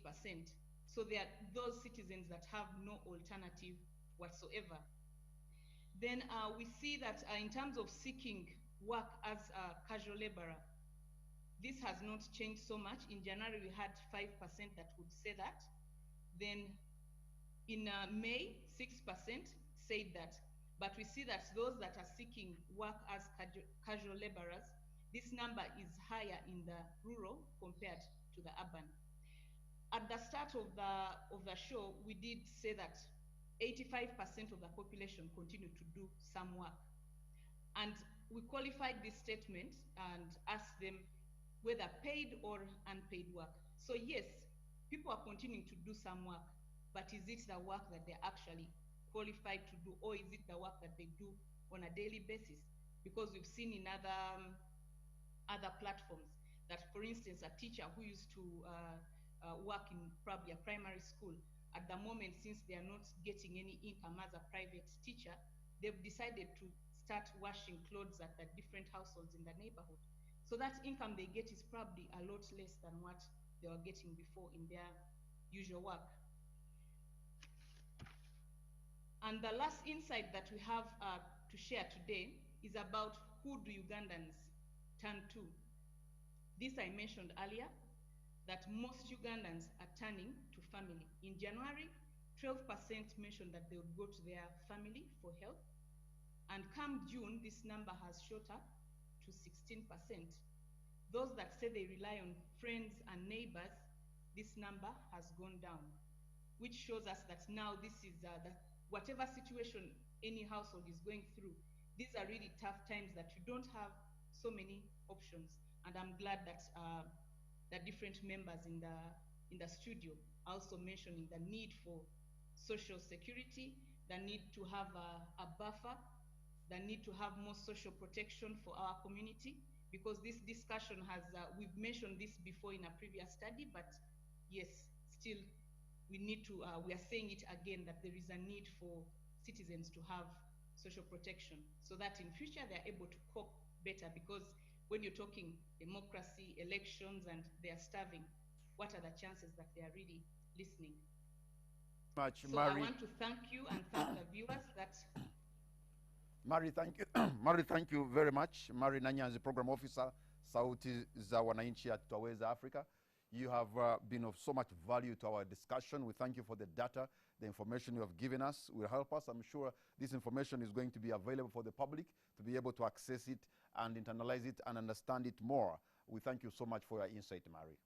So there are those citizens that have no alternative whatsoever. Then we see that in terms of seeking work as a casual laborer, this has not changed so much. In January, we had 5% that would say that. Then In May, 6% said that, but we see that those that are seeking work as casual laborers, this number is higher in the rural compared to the urban. At the start of the show, we did say that 85% of the population continue to do some work. And we qualified this statement and asked them whether paid or unpaid work. So yes, people are continuing to do some work, but is it the work that they're actually qualified to do, or is it the work that they do on a daily basis? Because we've seen in other platforms that, for instance, a teacher who used to work in probably a primary school, at the moment, since they are not getting any income as a private teacher, they've decided to start washing clothes at the different households in the neighborhood. So that income they get is probably a lot less than what they were getting before in their usual work. And the last insight that we have to share today is about who do Ugandans turn to. This I mentioned earlier, that most Ugandans are turning to family. In January, 12% mentioned that they would go to their family for help. And come June, this number has shot up to 16%. Those that say they rely on friends and neighbors, this number has gone down, which shows us that now this is whatever situation any household is going through, these are really tough times that you don't have so many options. And I'm glad that the different members in the studio also mentioning the need for social security, the need to have a buffer, the need to have more social protection for our community, because this discussion has, we've mentioned this before in a previous study, but yes, still we need to, we are saying it again, that there is a need for citizens to have social protection so that in future they're able to cope better, because when you're talking democracy, elections, and they are starving, what are the chances that they are really listening? So I want to thank you and thank the viewers that... Mary, thank you. Mary, thank you very much. Mary Nanya is the program officer, Sauti za Wananchi at Twaweza Africa. You have been of so much value to our discussion. We thank you for the data, the information you have given us will help us. I'm sure this information is going to be available for the public to be able to access it and internalize it and understand it more. We thank you so much for your insight, Mary.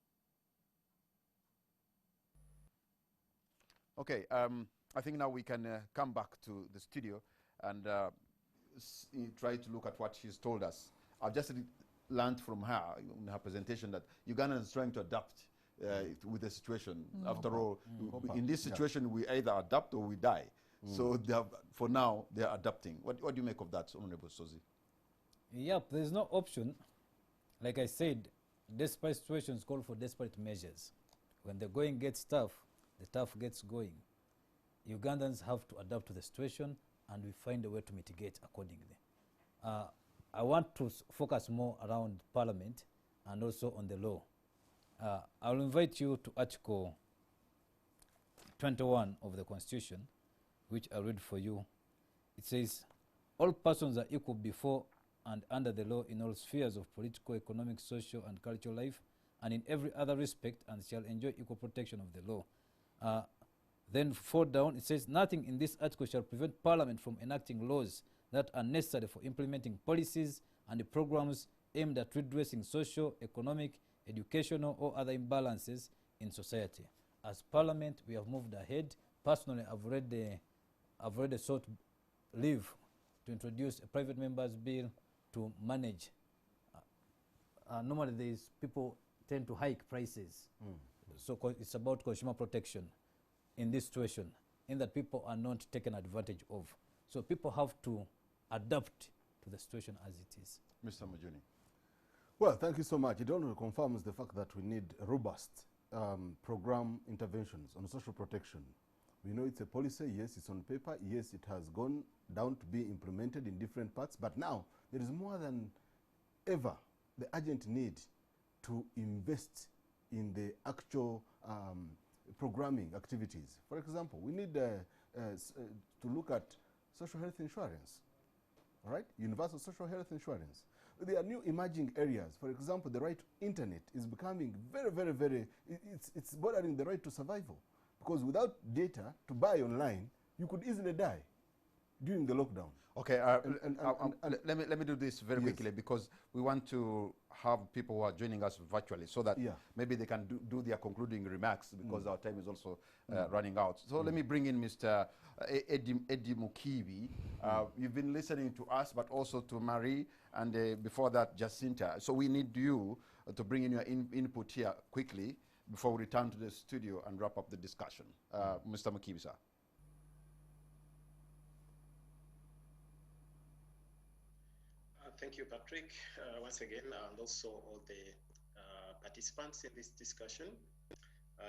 Okay, I think now we can come back to the studio and try to look at what she's told us. I've just learned from her in her presentation that Uganda is trying to adapt with the situation. After all, in this situation, we either adapt or we die. So for now, they're adapting. What do you make of that, Honorable Sozi? Yep, there's no option. Like I said, desperate situations call for desperate measures. When the going gets tough, the tough gets going. Ugandans have to adapt to the situation, and we find a way to mitigate accordingly. I want to focus more around Parliament and also on the law. I'll invite you to Article 21 of the Constitution, which I'll read for you. It says, all persons are equal before and under the law in all spheres of political, economic, social, and cultural life, and in every other respect, and shall enjoy equal protection of the law. Then 4 down, it says, nothing in this article shall prevent Parliament from enacting laws that are necessary for implementing policies and programs aimed at redressing social, economic, educational, or other imbalances in society. As Parliament, we have moved ahead. Personally, I've already sought leave to introduce a private member's bill to manage. Normally, these people tend to hike prices. So it's about consumer protection in this situation, in that people are not taken advantage of. So people have to adapt to the situation as it is. Mr. Majuni. Well, thank you so much. It only confirms the fact that we need robust program interventions on social protection. We know it's a policy, yes, it's on paper, yes, it has gone down to be implemented in different parts, but now there is more than ever the urgent need to invest in the actual programming activities. For example, we need to look at social health insurance, all right? Universal social health insurance. There are new emerging areas. For example, the right to internet is becoming very, very, very, it's bordering the right to survival, because without data to buy online, you could easily die during the lockdown. Okay, let me do this very quickly, because we want to have people who are joining us virtually so that maybe they can do their concluding remarks, because our time is also running out. So let me bring in Mr. Eddie Mukibi. You've been listening to us, but also to Marie, and before that, Jacinta. So we need you to bring in your input here quickly before we return to the studio and wrap up the discussion. Mr. Mukibi, sir. Thank you, Patrick, once again, and also all the participants in this discussion.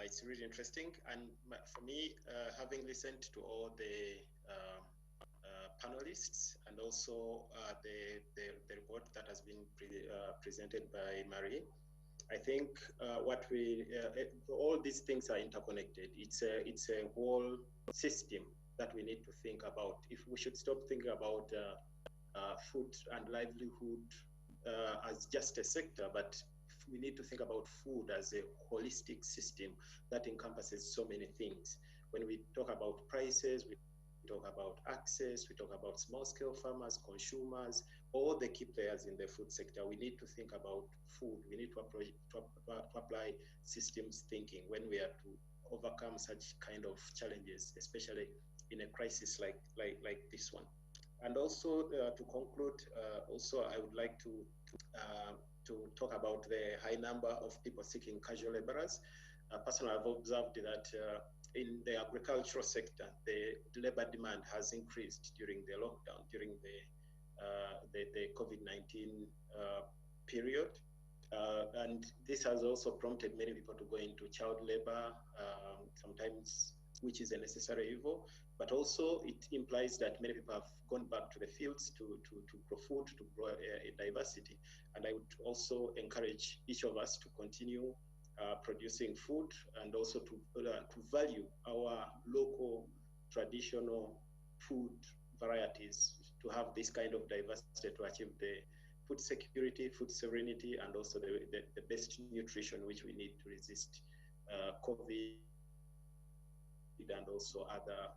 It's really interesting, and for me, having listened to all the panelists and also the report that has been presented by Marie, I think all these things are interconnected. It's a whole system that we need to think about. If we should stop thinking about food and livelihood as just a sector, but we need to think about food as a holistic system that encompasses so many things. When we talk about prices, we talk about access, we talk about small-scale farmers, consumers, all the key players in the food sector. We need to think about food. We need to apply systems thinking when we are to overcome such kind of challenges, especially in a crisis like this one. And also to conclude, also I would like to talk about the high number of people seeking casual laborers. Personally, I've observed that in the agricultural sector, the labor demand has increased during the lockdown, during the COVID-19 period. And this has also prompted many people to go into child labor, sometimes, which is a necessary evil, but also it implies that many people have gone back to the fields to grow food, to grow a diversity. And I would also encourage each of us to continue producing food, and also to value our local traditional food varieties, to have this kind of diversity to achieve the food security, food sovereignty, and also the best nutrition which we need to resist COVID and also other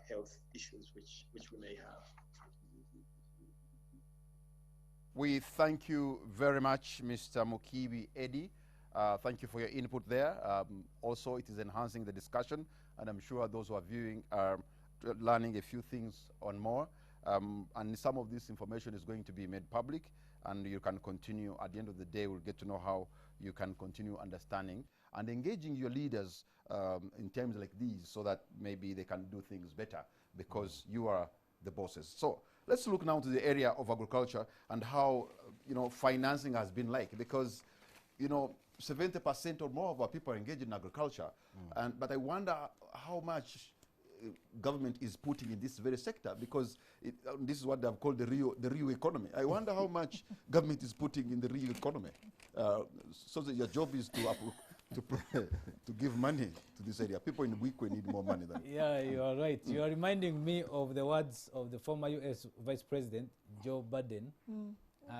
health issues which we may have. We thank you very much, Mr. Mukibi Eddie. Thank you for your input there. Also, it is enhancing the discussion, and I'm sure those who are viewing are learning a few things on more. And some of this information is going to be made public, and you can continue. At the end of the day, we'll get to know how you can continue understanding and engaging your leaders in terms like these, so that maybe they can do things better, because you are the bosses. So let's look now to the area of agriculture and how financing has been like, because 70% or more of our people are engaged in agriculture, but I wonder how much government is putting in this very sector, because this is what they've called the real economy. I wonder how much government is putting in the real economy. So that your job is to give money to this area. People in Wikwe need more money than. Yeah, you are right. You are reminding me of the words of the former US Vice President, Joe Biden.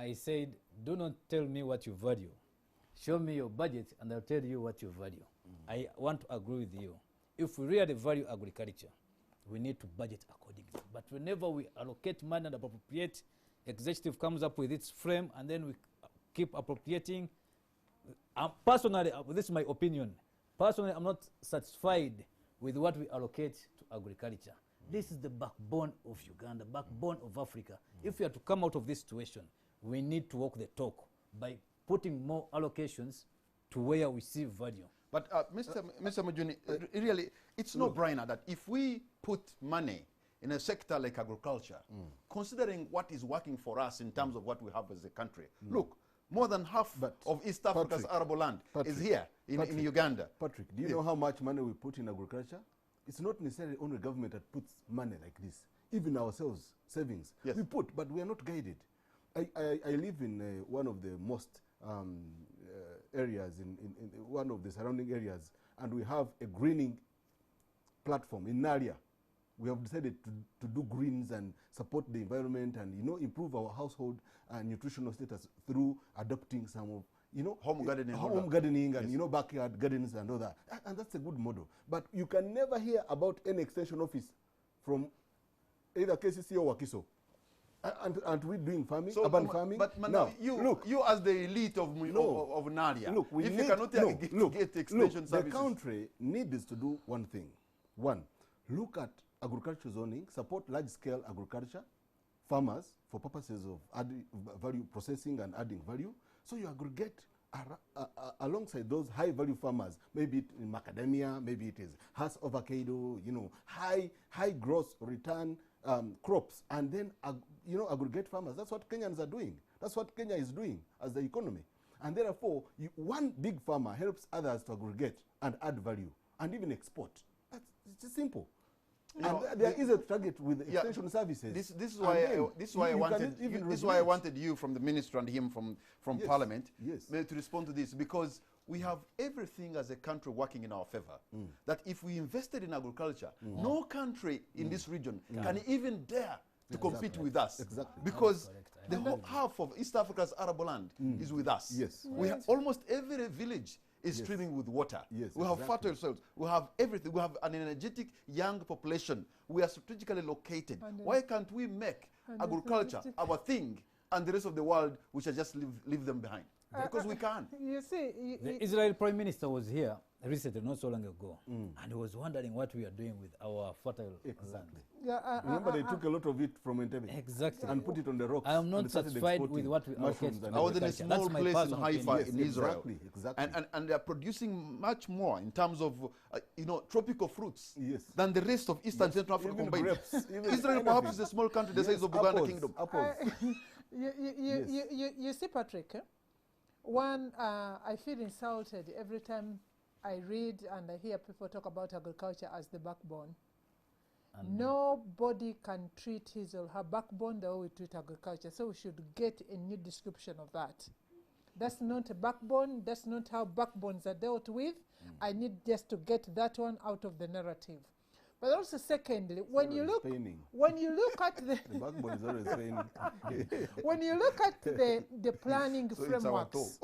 He said, "Do not tell me what you value. Show me your budget and I'll tell you what you value." I want to agree with you. If we really value agriculture, we need to budget accordingly. But whenever we allocate money and appropriate, executive comes up with its frame, and then we keep appropriating. Personally, this is my opinion. Personally, I'm not satisfied with what we allocate to agriculture. This is the backbone of Uganda, backbone of Africa. If we are to come out of this situation, we need to walk the talk by putting more allocations to where we see value. But Mr. Mujuni, really, it's no brainer that if we put money in a sector like agriculture, considering what is working for us in terms of what we have as a country, look, more than half of East Africa's arable land is here in Uganda. Patrick, do you know how much money we put in agriculture? It's not necessarily only government that puts money like this. Even ourselves, savings, we put, but we are not guided. I live in one of the most areas, in one of the surrounding areas, and we have a greening platform in Naria. We have decided to do greens and support the environment and improve our household and nutritional status through adopting some of home gardening, home gardening and, Yes. backyard gardens and all that. And that's a good model. But you can never hear about any extension office from either KCC or Wakiso. And we're doing farming, urban farming. But now, you as the elite of Naria, look, we if need, you cannot get extension services. The country needs to do one thing. One, look at agriculture zoning, support large-scale agriculture, farmers for purposes of adding value processing and adding value. So you aggregate alongside those high-value farmers, maybe it in macadamia, maybe it is Hass avocado, high gross return crops, and then aggregate farmers. That's what Kenyans are doing. That's what Kenya is doing as the economy. And therefore, one big farmer helps others to aggregate and add value and even export. It's just simple. And they are easy to target with extension services. This is why I wanted you from the minister and him from Parliament to respond to this, because we have everything as a country working in our favor. That if we invested in agriculture, no country in this region can even dare to compete with us. Exactly. Because the whole half of East Africa's arable land is with us. Yes. We have almost every village is streaming with water. Yes, we have fertile soils. We have everything. We have an energetic young population. We are strategically located. Why can't we make agriculture our thing, and the rest of the world we shall just leave them behind? Because we can. You see, the Israel Prime Minister was here recently, not so long ago, and he was wondering what we are doing with our fertile land. Remember, they took a lot of it from Entebbe. Exactly. And put it on the rocks. I am not satisfied with what we allocate to I was in a small place in Haifa in Israel. Exactly. And they are producing much more in terms of tropical fruits than the rest of Eastern Central Africa Even combined. grapes, even Israel perhaps is a small country the size of Buganda Kingdom. Apples. you see, Patrick, I feel insulted every time I read and I hear people talk about agriculture as the backbone. Nobody can treat his or her backbone the way we treat agriculture, so we should get a new description of that. That's not a backbone. That's not how backbones are dealt with. I need just to get that one out of the narrative. But also, secondly, when you look at the the backbone is always paining. when you look at the planning frameworks,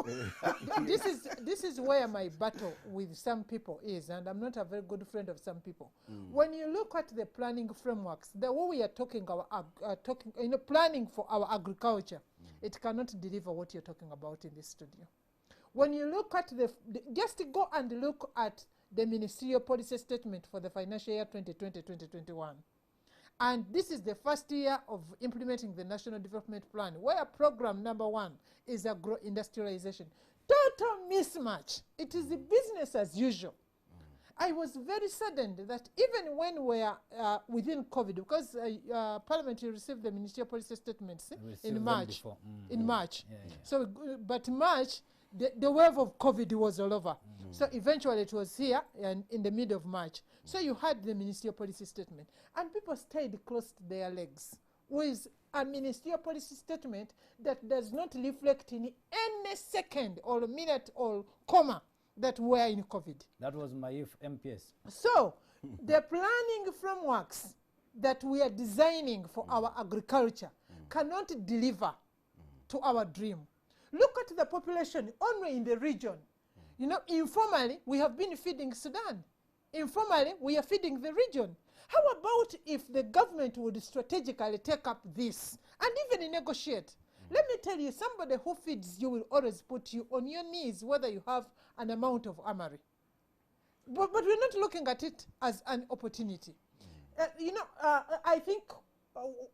this is where my battle with some people is, and I'm not a very good friend of some people. When you look at the planning frameworks, the way we are talking planning for our agriculture, it cannot deliver what you're talking about in this studio. When you look at just go and look at the ministerial policy statement for the financial year 2020-2021. And this is the first year of implementing the National Development Plan, where program number 1 is agro-industrialization. Total mismatch. It is the business as usual. I was very saddened that even when we are within COVID, because Parliament received the ministerial policy statements in March. In March. So, but March, the wave of COVID was all over. So eventually it was here and in the middle of March. So you had the ministerial policy statement. And people stayed close to their legs with a ministerial policy statement that does not reflect in any second or minute or comma that we are in COVID. That was my MPS. So the planning frameworks that we are designing for our agriculture cannot deliver to our dream. Look at the population only in the region. Informally, we have been feeding Sudan. Informally, we are feeding the region. How about if the government would strategically take up this and even negotiate? Let me tell you, somebody who feeds you will always put you on your knees, whether you have an amount of armory. But we're not looking at it as an opportunity. I think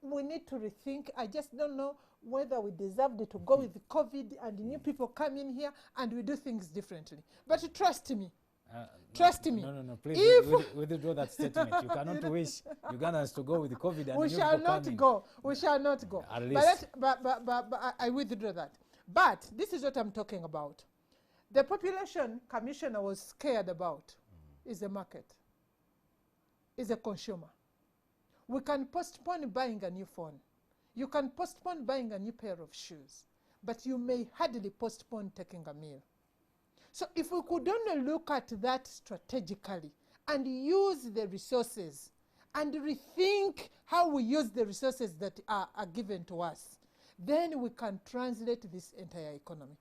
we need to rethink. I just don't know whether we deserved to go with COVID and new people come in here and we do things differently. But trust me. Trust me. No, please withdraw that statement. You cannot wish Ugandans to go with COVID and we shall not go. We shall not go. At least. But I withdraw that. But this is what I'm talking about. The population commissioner was scared about is the market, is the consumer. We can postpone buying a new phone. You can postpone buying a new pair of shoes, but you may hardly postpone taking a meal. So if we could only look at that strategically and use the resources and rethink how we use the resources that are given to us, then we can translate this entire economy.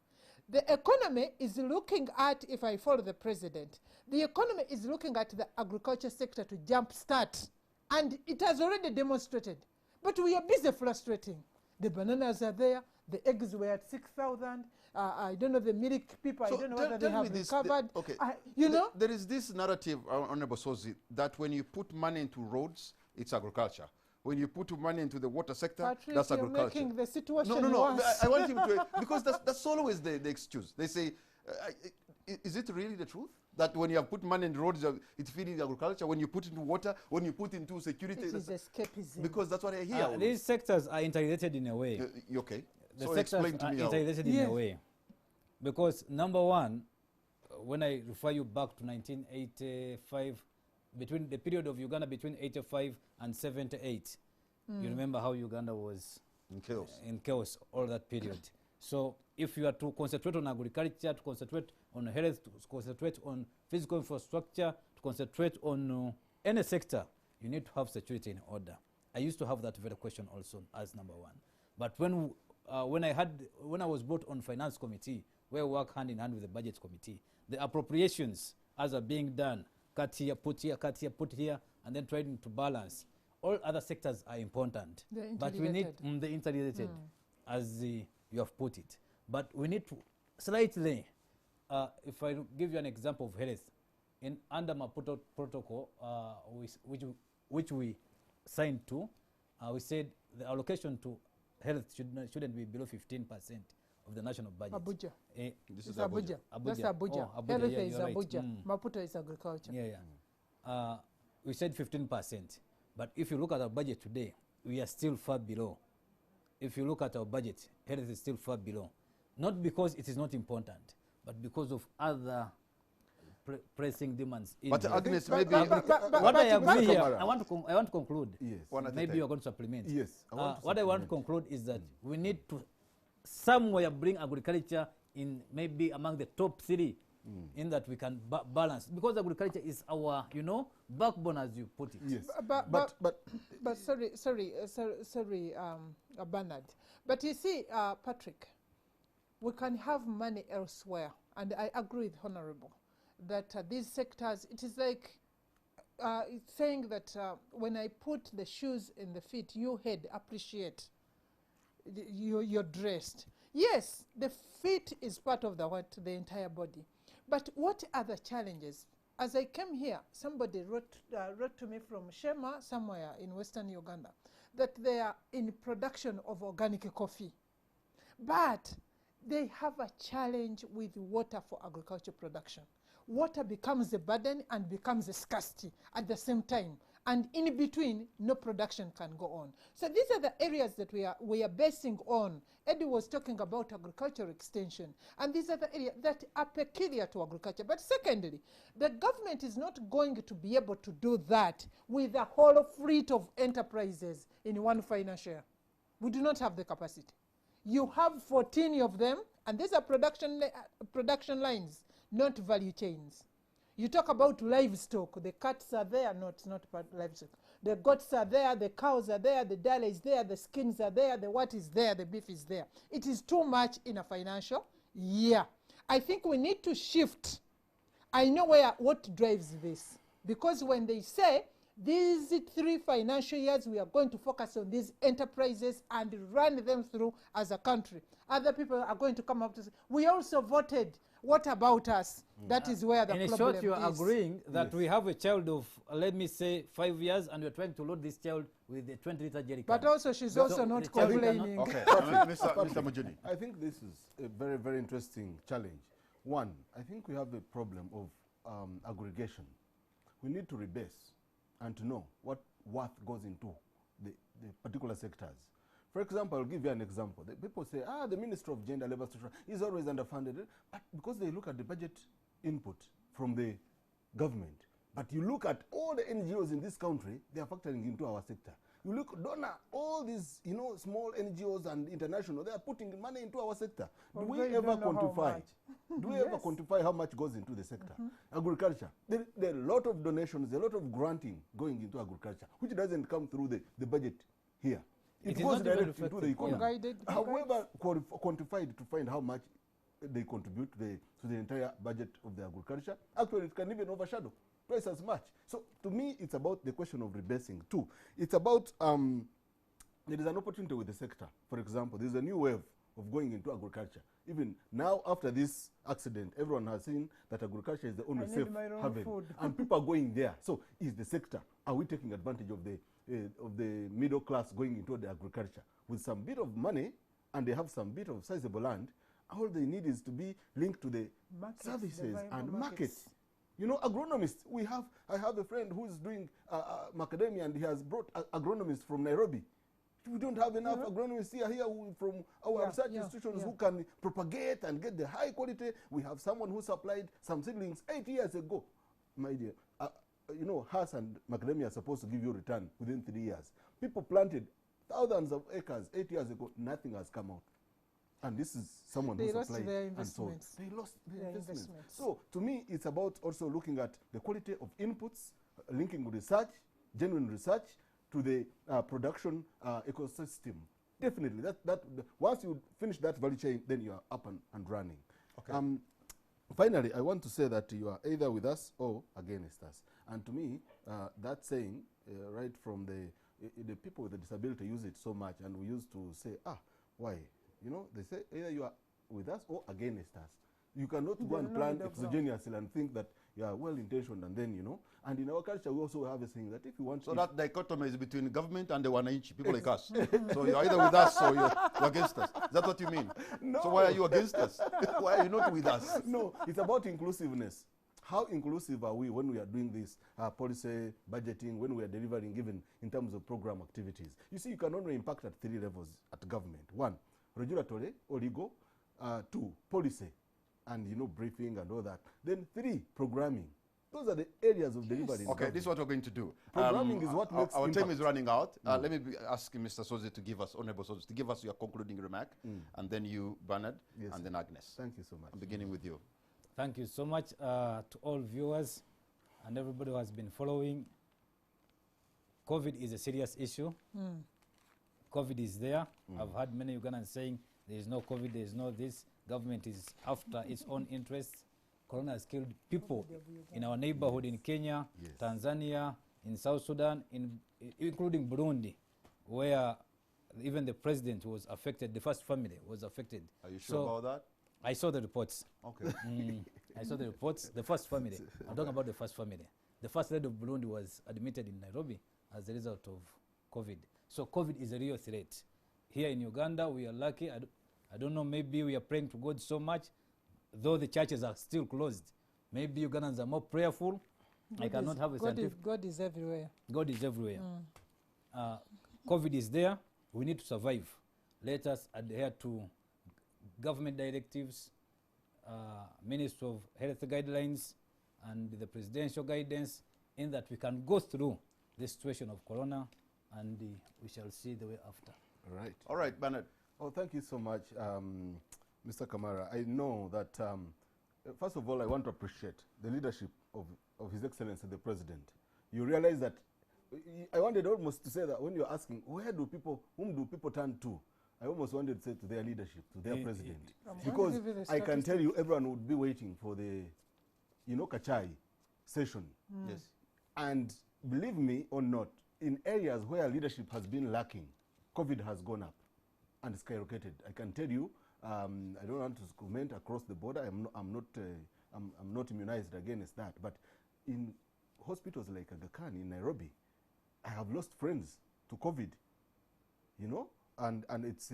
The economy is looking at, if I follow the president, the economy is looking at the agriculture sector to jumpstart. And it has already demonstrated. But we are busy frustrating. The bananas are there. The eggs were at 6,000. I don't know the milk people. So I don't know tell- whether they tell me have this, recovered. okay. You know? There is this narrative, Honorable Sozi, that when you put money into roads, it's agriculture. When you put money into the water sector, Patrick, that's you're agriculture. making the situation No. worse. I want him to, because that's always the excuse. They say, is it really the truth? That when you have put money in roads, it's feeding agriculture. When you put into water, when you put into security, It is escapism. because that's what I hear. These sectors are interrelated in a way. Okay. The So sectors explain to are me how. interrelated in a way. Because number one, when I refer you back to 1985, between the period of Uganda between 85 and 78, you remember how Uganda was In chaos. all that period. So if you are to concentrate on agriculture, to concentrate on health, to concentrate on physical infrastructure, to concentrate on any sector, you need to have security in order. I used to have that very question also as number one. But when I was brought on finance committee, where we work hand in hand with the budget committee, the appropriations as are being done, cut here, put here, and then trying to balance. All other sectors are important, but we need the interrelated, as you have put it. But we need to slightly, if I give you an example of health, in under Maputo protocol, which we signed to, we said the allocation to health shouldn't be below 15% of the national budget. Abuja. This It's is Abuja. That's Abuja. Oh, Abuja, Health yeah, is you're right. Abuja. Maputo is agriculture. Yeah. We said 15%. But if you look at our budget today, we are still far below. If you look at our budget, health is still far below. Not because it is not important, but because of other pressing demands. But Agnes, But- maybe... but- What I agree here, Kamara. I want to conclude. Yes. One at a Maybe time. you're going to supplement. Yes. What I want to conclude is that we need to somewhere bring agriculture in maybe among the top three, in that we can balance, because agriculture is our, backbone, as you put it. Yes. But sorry, Bernard. But you see, Patrick, we can have money elsewhere, and I agree with Honorable that these sectors, it is like it's saying that when I put the shoes in the feet, you head appreciate. You're dressed. Yes, the feet is part of the entire body. But what are the challenges? As I came here, somebody wrote to me from Shema, somewhere in Western Uganda, that they are in production of organic coffee. But they have a challenge with water for agriculture production. Water becomes a burden and becomes a scarcity at the same time. And in between, no production can go on. So these are the areas that we are basing on. Eddie was talking about agricultural extension. And these are the areas that are peculiar to agriculture. But secondly, the government is not going to be able to do that with a whole fleet of enterprises in one financial year. We do not have the capacity. You have 14 of them, and these are production lines, not value chains. You talk about livestock. The cats are there. No, it's not livestock. The goats are there. The cows are there. The dairy is there. The skins are there. The what is there. The beef is there. It is too much in a financial year. I think we need to shift. I know what drives this. Because when they say, these 3 financial years, we are going to focus on these enterprises and run them through as a country. Other people are going to come up to say, we also voted. What about us? That is where the problem is. In short, you are agreeing that we have a child of, let me say, 5 years, and we're trying to load this child with a 20-liter jerry can. But also, she's also not complaining. Okay, Mr. Mujuni. I think this is a very, very interesting challenge. One, I think we have a problem of aggregation. We need to rebase and to know what worth goes into the particular sectors. For example, I'll give you an example. The people say, the Minister of Gender, Labour, Social is always underfunded. But because they look at the budget input from the government, but you look at all the NGOs in this country, they are factoring into our sector. You look, donor, all these, small NGOs and international, they are putting money into our sector. Do we ever quantify? Do we ever quantify how much goes into the sector? Agriculture. There are a lot of donations, a lot of granting going into agriculture, which doesn't come through the budget here. It goes directly into the economy. However, quantified to find how much they contribute to the entire budget of the agriculture. Actually, it can even overshadow twice as much. So to me, it's about the question of rebasing too. It's about, there is an opportunity with the sector. For example, there's a new wave of going into agriculture. Even now, after this accident, everyone has seen that agriculture is the only safe haven. And people are going there. So is the sector, are we taking advantage of the middle class going into the agriculture? With some bit of money, and they have some bit of sizable land, all they need is to be linked to the services and markets. You know, agronomists, I have a friend who is doing macadamia, and he has brought agronomists from Nairobi. We don't have enough agronomists here from our research institutions who can propagate and get the high quality. We have someone who supplied some seedlings 8 years ago. My dear, you know, Hass and macadamia are supposed to give you return within 3 years. People planted thousands of acres 8 years ago. Nothing has come out. And this is someone who supplied and sold. They lost their investments. So to me, it's about also looking at the quality of inputs, linking research, genuine research, to the production ecosystem. Definitely, once you finish that value chain, then you are up and running. Okay. Finally, I want to say that you are either with us or against us. And to me, that saying, right from the people with the disability use it so much, and we used to say, why? You know, they say either you are with us or against us. You cannot go and plan exogenously and think that you are well-intentioned, and then, you know, and in our culture we also have a saying that if you want... So that dichotomy is between government and the wananchi, people like us. So you're either with us or you're against us. Is that what you mean? No. So why are you against us? Why are you not with us? No, it's about inclusiveness. How inclusive are we when we are doing this policy budgeting, when we are delivering even in terms of program activities? You see, you can only impact at 3 levels at government. 1, regulatory or legal. 2, policy, and, you know, briefing and all that. Then 3, programming. Those are the areas of delivery. Okay, this is what we're going to do. Programming is what makes our time is running out. Let me ask Mr. Soze to give us, Honorable Soze, to give us your concluding remark, and then you, Bernard, and then Agnes. Thank you so much. I'm beginning with you. Thank you so much to all viewers and everybody who has been following. COVID is a serious issue. COVID is there. I've heard many Ugandans saying there is no COVID, there is no this. Government is after its own interests. Corona has killed people in our neighborhood in Kenya, Tanzania, in South Sudan, including Burundi, where even the president was affected, the first family was affected. Are you sure about that? I saw the reports. Okay. I saw the reports. The first family. I'm talking about the first family. The first lady of Burundi was admitted in Nairobi as a result of COVID. So COVID is a real threat. Here in Uganda, we are lucky. I don't know, maybe we are praying to God so much, though the churches are still closed. Maybe Ugandans are more prayerful. I cannot have a scientific... God is everywhere. God is everywhere. COVID is there. We need to survive. Let us adhere to government directives, Ministry of Health guidelines, and the presidential guidance, in that we can go through the situation of Corona, and we shall see the way after. All right. All right, Bernard. Oh, thank you so much, Mr. Kamara. I know that, first of all, I want to appreciate the leadership of His Excellency the President. You realize that, I wanted almost to say that when you're asking, whom do people turn to? I almost wanted to say to their leadership, to their president. Because I can tell you, everyone would be waiting for the, you know, Kachai session. Yes. And believe me or not, in areas where leadership has been lacking, COVID has gone up and skyrocketed. I can tell you, I don't want to comment across the border. I'm not immunized against that. But in hospitals like Aga Khan in Nairobi, I have lost friends to COVID. You know, and it's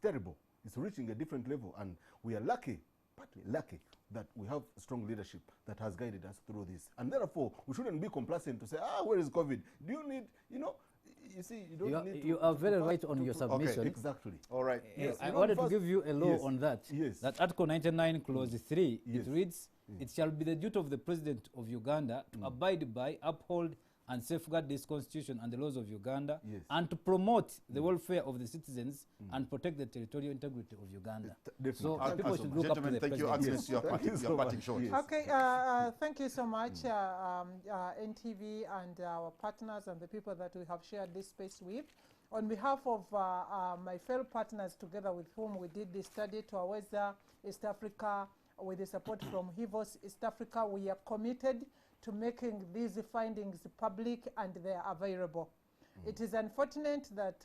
terrible. It's reaching a different level, and we are lucky, partly lucky, that we have strong leadership that has guided us through this. And therefore, we shouldn't be complacent to say, where is COVID? Do you need, you know? You see, you don't need to... You are very right on your submission. Okay, exactly. All right. Yes. I wanted to give you a law on that. Yes. That Article 99, Clause 3, it reads, it shall be the duty of the President of Uganda to abide by, uphold, and safeguard this constitution and the laws of Uganda, and to promote the welfare of the citizens and protect the territorial integrity of Uganda. So people should look up to the thank you, Agnes. You are parting short. Yes. Okay, thank you so much, NTV and our partners and the people that we have shared this space with. On behalf of my fellow partners, together with whom we did this study, to Aweza East Africa, with the support from HIVOS East Africa, we are committed to making these findings public and they are available. It is unfortunate that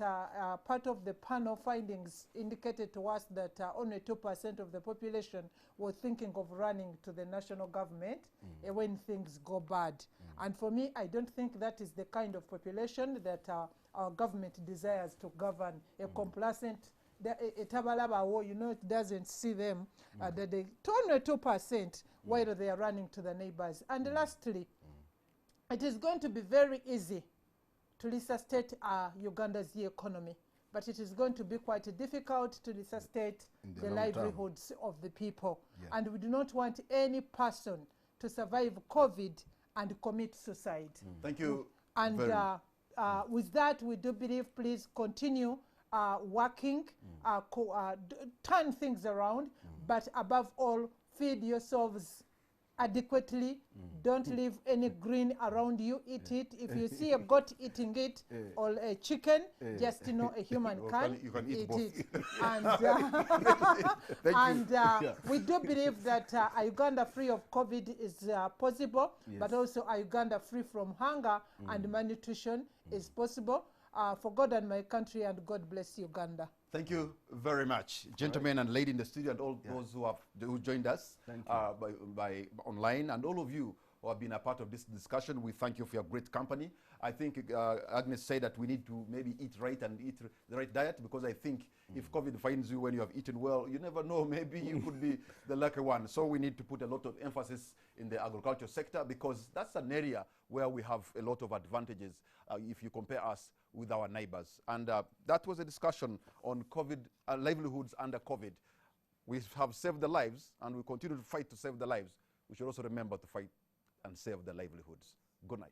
part of the panel findings indicated to us that only 2% of the population were thinking of running to the national government when things go bad. And for me, I don't think that is the kind of population that our government desires to govern. A complacent, you know, it doesn't see them, that they only 2% while they are running to the neighbors. And lastly, it is going to be very easy to resuscitate Uganda's economy, but it is going to be quite difficult to resuscitate the livelihoods of the people. Yeah. And we do not want any person to survive COVID and commit suicide. Thank you. And very with that, we do believe, please continue working, turn things around, but above all, feed yourselves adequately. Don't leave any green around you. Eat it. If you see a goat eating it or a chicken, just know a human can you can eat both. it. And, we do believe that a Uganda free of COVID is possible, but also a Uganda free from hunger and malnutrition is possible. For God and my country, and God bless Uganda. Thank you very much, gentlemen and lady in the studio, and all those who joined us by online, and all of you who have been a part of this discussion. We thank you for your great company. I think Agnes said that we need to maybe eat right and eat the right diet, because I think if COVID finds you when you have eaten well, you never know, maybe you could be the lucky one. So we need to put a lot of emphasis in the agriculture sector, because that's an area where we have a lot of advantages if you compare us with our neighbors. And that was a discussion on COVID, livelihoods under COVID. We have saved the lives, and we continue to fight to save the lives. We should also remember to fight and save the livelihoods. Good night.